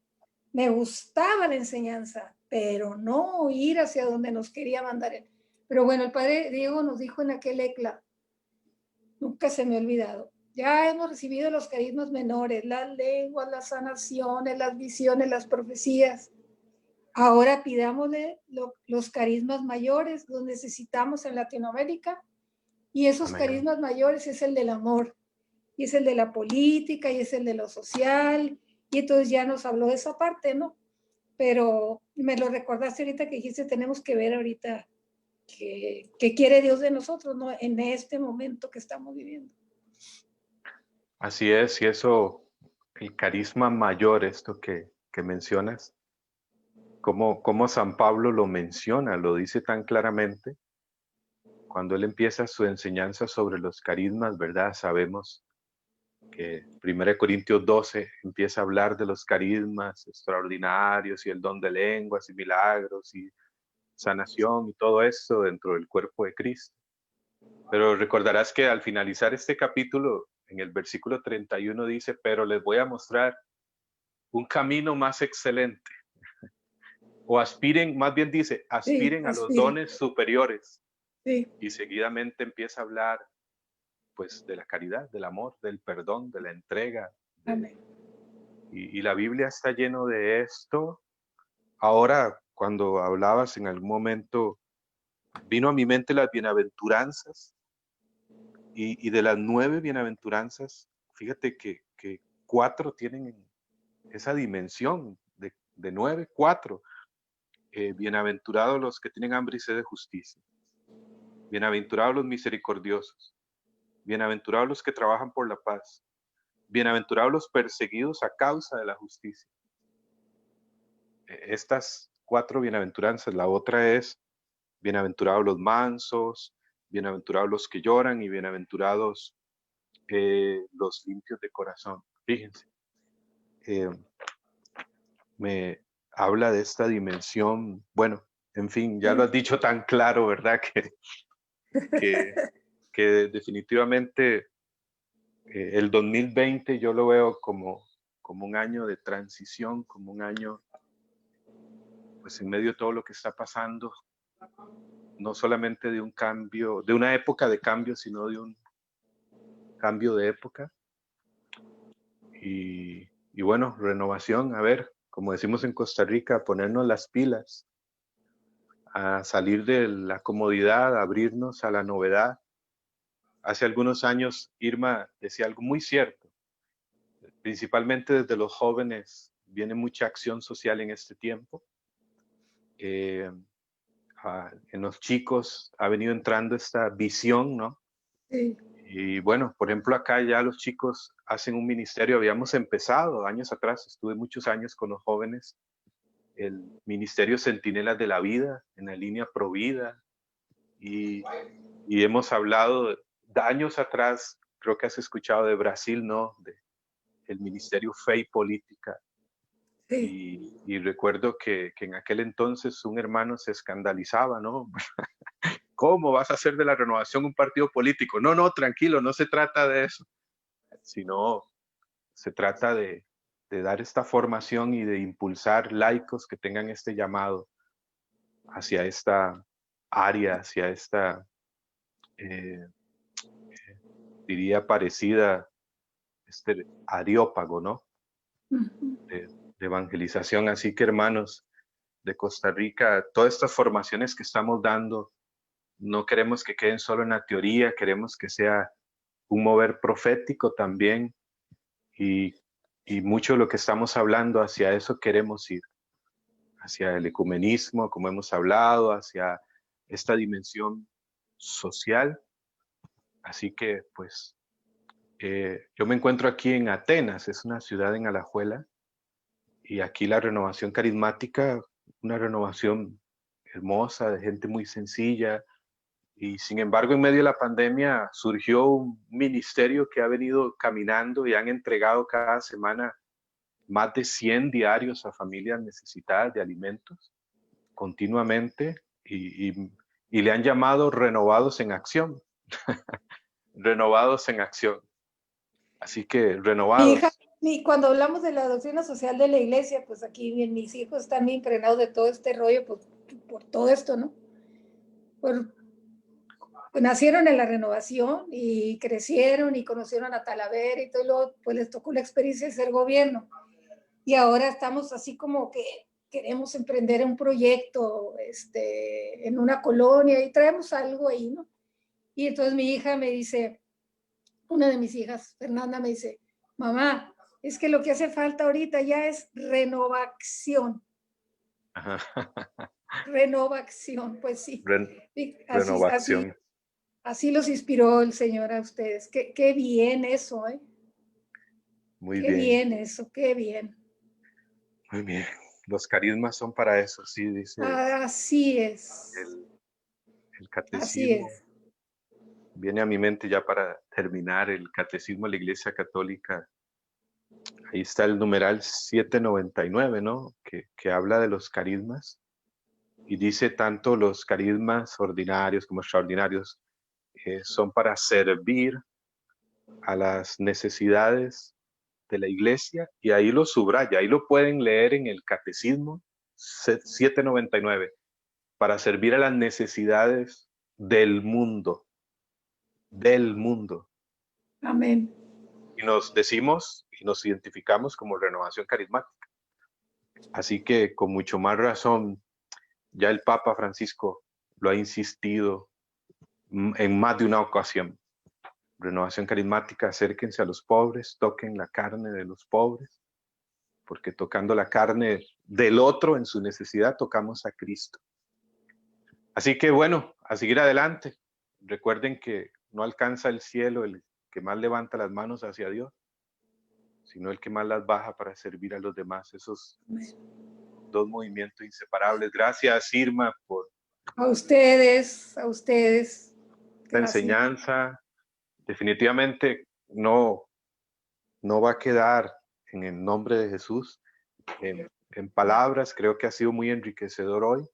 me gustaba la enseñanza, pero no ir hacia donde nos quería mandar él. Pero bueno, el padre Diego nos dijo en aquel ECLA, nunca se me ha olvidado, ya hemos recibido los carismas menores, las lenguas, las sanaciones, las visiones, las profecías. Ahora pidámosle los carismas mayores, los necesitamos en Latinoamérica, y esos Amén. carismas mayores es el del amor, y es el de la política, y es el de lo social, y entonces ya nos habló de esa parte, ¿no? Pero me lo recordaste ahorita que dijiste, tenemos que ver ahorita qué quiere Dios de nosotros, ¿no? En este momento que estamos viviendo. Así es, y eso, el carisma mayor, esto que mencionas, como San Pablo lo menciona, lo dice tan claramente, cuando él empieza su enseñanza sobre los carismas, ¿verdad? Sabemos que 1 Corintios 12 empieza a hablar de los carismas extraordinarios y el don de lenguas y milagros y sanación y todo esto dentro del cuerpo de Cristo. Pero recordarás que al finalizar este capítulo, en el versículo 31 dice, pero les voy a mostrar un camino más excelente. O aspiren, más bien dice, aspiren a los dones superiores. Sí. Y seguidamente empieza a hablar pues de la caridad, del amor, del perdón, de la entrega. Amén. Y la Biblia está lleno de esto. Ahora, cuando hablabas en algún momento, vino a mi mente las bienaventuranzas. Y de las 9 bienaventuranzas, fíjate que 4 tienen esa dimensión de 9, 4. Bienaventurados los que tienen hambre y sed de justicia. Bienaventurados los misericordiosos. Bienaventurados los que trabajan por la paz. Bienaventurados los perseguidos a causa de la justicia. Estas 4 bienaventuranzas, la otra es bienaventurados los mansos, bienaventurados los que lloran y bienaventurados los limpios de corazón. Fíjense, eh, me habla de esta dimensión. Bueno, en fin, ya lo has dicho tan claro, ¿verdad? Que, que definitivamente el 2020 yo lo veo como un año de transición, como un año, pues en medio de todo lo que está pasando, no solamente de un cambio, de una época de cambio, sino de un cambio de época. Y bueno, renovación, a ver, como decimos en Costa Rica, ponernos las pilas, a salir de la comodidad, a abrirnos a la novedad. Hace algunos años Irma decía algo muy cierto, principalmente desde los jóvenes viene mucha acción social en este tiempo. En los chicos ha venido entrando esta visión, ¿no? Sí. Y bueno, por ejemplo, acá ya los chicos hacen un ministerio, habíamos empezado años atrás, estuve muchos años con los jóvenes, el Ministerio Centinelas de la Vida, en la línea Provida, y hemos hablado de años atrás, creo que has escuchado de Brasil, ¿no? El Ministerio Fe y Política. Sí. Y recuerdo que en aquel entonces un hermano se escandalizaba, ¿no? ¿Cómo vas a hacer de la Renovación un partido político? No, no, tranquilo, no se trata de eso, sino se trata de dar esta formación y de impulsar laicos que tengan este llamado hacia esta área, hacia esta, diría parecida, este areópago, ¿no? De evangelización. Así que hermanos de Costa Rica, todas estas formaciones que estamos dando, no queremos que queden solo en la teoría, queremos que sea un mover profético también, y mucho de lo que estamos hablando, hacia eso queremos ir, hacia el ecumenismo, como hemos hablado, hacia esta dimensión social. Así que pues yo me encuentro aquí en Atenas, es una ciudad en Alajuela, y aquí la renovación carismática, una renovación hermosa, de gente muy sencilla. Y sin embargo, en medio de la pandemia surgió un ministerio que ha venido caminando y han entregado cada semana más de 100 diarios a familias necesitadas de alimentos continuamente, y le han llamado Renovados en Acción. Renovados en Acción. Así que Mi hija, renovados. cuando hablamos de la doctrina social de la iglesia, pues aquí mis hijos están bien impregnados de todo este rollo, pues, por todo esto, ¿no? Pues nacieron en la renovación y crecieron y conocieron a Talavera y todo, y luego pues les tocó la experiencia de ser gobierno. Y ahora estamos así como que queremos emprender un proyecto en una colonia y traemos algo ahí, ¿no? Y entonces mi hija me dice, una de mis hijas, Fernanda, me dice, mamá, es que lo que hace falta ahorita ya es renovación. Ajá. Renovación, pues sí. Renovación. Así los inspiró el Señor a ustedes. Qué bien eso, ¿eh? Muy Qué bien. bien eso, qué bien. Muy bien. Los carismas son para eso, sí, dice Así es. el Así catecismo. es. Viene a mi mente ya para terminar el catecismo de la Iglesia Católica. Ahí está el numeral 799, ¿no? Que habla de los carismas y dice tanto los carismas ordinarios como extraordinarios son para servir a las necesidades de la Iglesia, y ahí lo subraya, ahí lo pueden leer en el catecismo 799, para servir a las necesidades del mundo. Del mundo. Amén. Y nos decimos y nos identificamos como Renovación Carismática. Así que con mucho más razón, ya el Papa Francisco lo ha insistido en más de una ocasión. Renovación Carismática, acérquense a los pobres, toquen la carne de los pobres, porque tocando la carne del otro en su necesidad, tocamos a Cristo. Así que bueno, a seguir adelante. Recuerden que no alcanza el cielo el que más levanta las manos hacia Dios, sino el que más las baja para servir a los demás. Esos dos movimientos inseparables. Gracias, Irma, por A ustedes, a ustedes. la Gracias. enseñanza. Definitivamente no va a quedar en el nombre de Jesús. En palabras, creo que ha sido muy enriquecedor hoy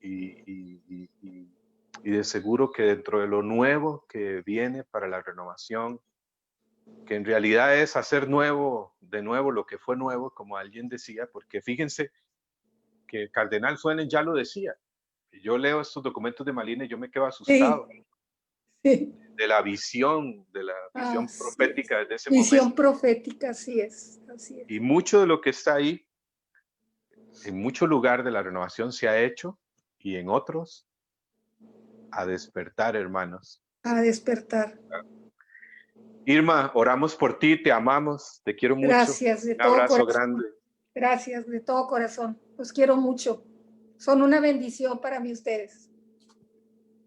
y de seguro que dentro de lo nuevo que viene para la renovación, que en realidad es hacer nuevo, de nuevo lo que fue nuevo, como alguien decía, porque fíjense que Cardenal Suenen ya lo decía. Yo leo estos documentos de Malina y yo me quedo asustado Sí. de la visión profética desde ese Visión momento. profética, así es. Y mucho de lo que está ahí, en mucho lugar de la renovación se ha hecho y en otros a despertar, hermanos. A despertar. Irma, oramos por ti, te amamos, te quiero mucho. Gracias de Un todo abrazo corazón. grande. Gracias de todo corazón. Los quiero mucho. Son una bendición para mí ustedes.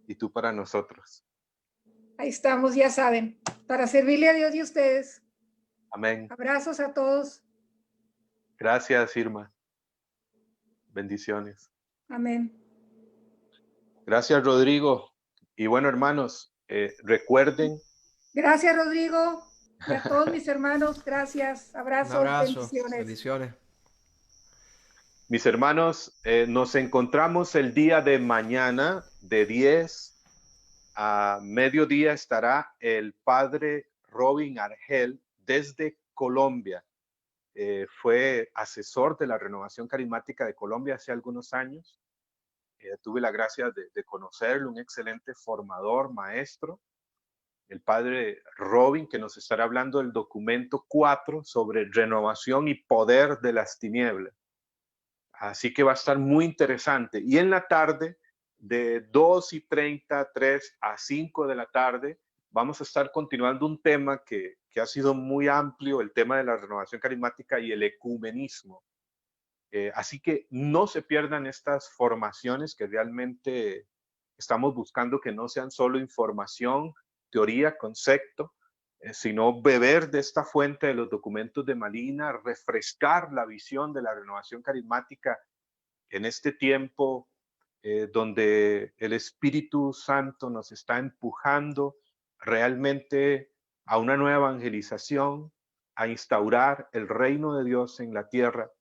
Y tú para nosotros. Ahí estamos, ya saben, para servirle a Dios y a ustedes. Amén. Abrazos a todos. Gracias, Irma. Bendiciones. Amén. Gracias, Rodrigo. Y bueno, hermanos, recuerden. Gracias, Rodrigo. Y a todos mis hermanos, gracias. Abrazos, Un abrazo. bendiciones. Bendiciones. Mis hermanos, nos encontramos el día de mañana de 10 a mediodía. Estará el padre Robin Argel desde Colombia. Fue asesor de la Renovación Carismática de Colombia hace algunos años. Tuve la gracia de conocerlo, un excelente formador, maestro. El padre Robin, que nos estará hablando del documento 4 sobre renovación y poder de las tinieblas. Así que va a estar muy interesante. Y en la tarde, de 2:30, 3 a 5 de la tarde, vamos a estar continuando un tema que ha sido muy amplio, el tema de la renovación carismática y el ecumenismo. Así que no se pierdan estas formaciones que realmente estamos buscando que no sean solo información, teoría, concepto, sino beber de esta fuente de los documentos de Malina, refrescar la visión de la renovación carismática en este tiempo donde el Espíritu Santo nos está empujando realmente a una nueva evangelización, a instaurar el reino de Dios en la tierra.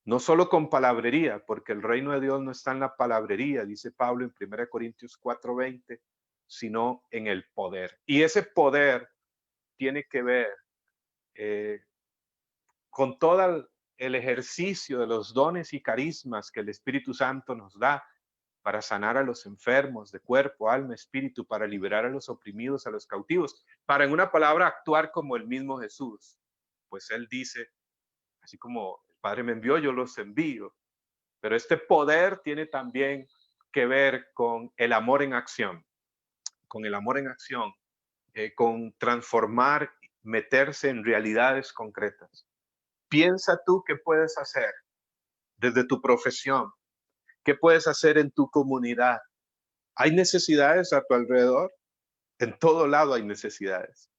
No solo con palabrería, porque el reino de Dios no está en la palabrería, dice Pablo en 1 Corintios 4:20, sino en el poder. Y ese poder tiene que ver con todo el ejercicio de los dones y carismas que el Espíritu Santo nos da para sanar a los enfermos de cuerpo, alma, espíritu, para liberar a los oprimidos, a los cautivos, para en una palabra actuar como el mismo Jesús. Pues él dice, así como el Padre me envió, yo los envío. Pero este poder tiene también que ver con el amor en acción, con transformar, meterse en realidades concretas. Piensa tú qué puedes hacer desde tu profesión, qué puedes hacer en tu comunidad. ¿Hay necesidades a tu alrededor? En todo lado hay necesidades.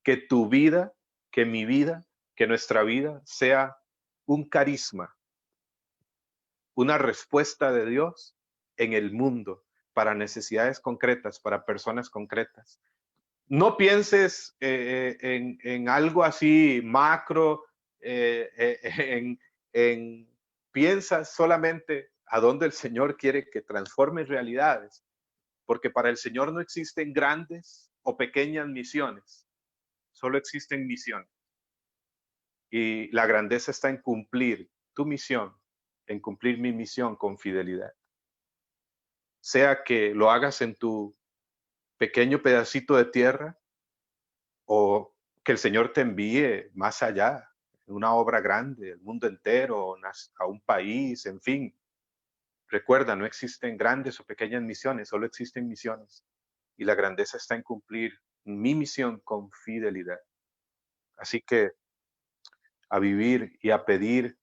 Que tu vida, que mi vida, que nuestra vida sea un carisma, una respuesta de Dios en el mundo para necesidades concretas, para personas concretas. No pienses en algo así macro, piensa solamente a dónde el Señor quiere que transformes realidades, porque para el Señor no existen grandes o pequeñas misiones, solo existen misiones. Y la grandeza está en cumplir tu misión, en cumplir mi misión con fidelidad. Sea que lo hagas en tu pequeño pedacito de tierra o que el Señor te envíe más allá, en una obra grande, el mundo entero, a un país, en fin. Recuerda, no existen grandes o pequeñas misiones, solo existen misiones. Y la grandeza está en cumplir mi misión con fidelidad. Así que a vivir y a pedir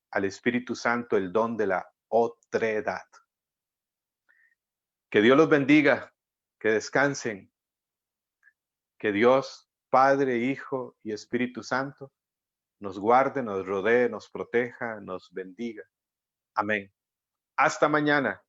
al Espíritu Santo el don de la otredad. Que Dios los bendiga, que descansen, que Dios, Padre, Hijo y Espíritu Santo, nos guarde, nos rodee, nos proteja, nos bendiga. Amén. Hasta mañana.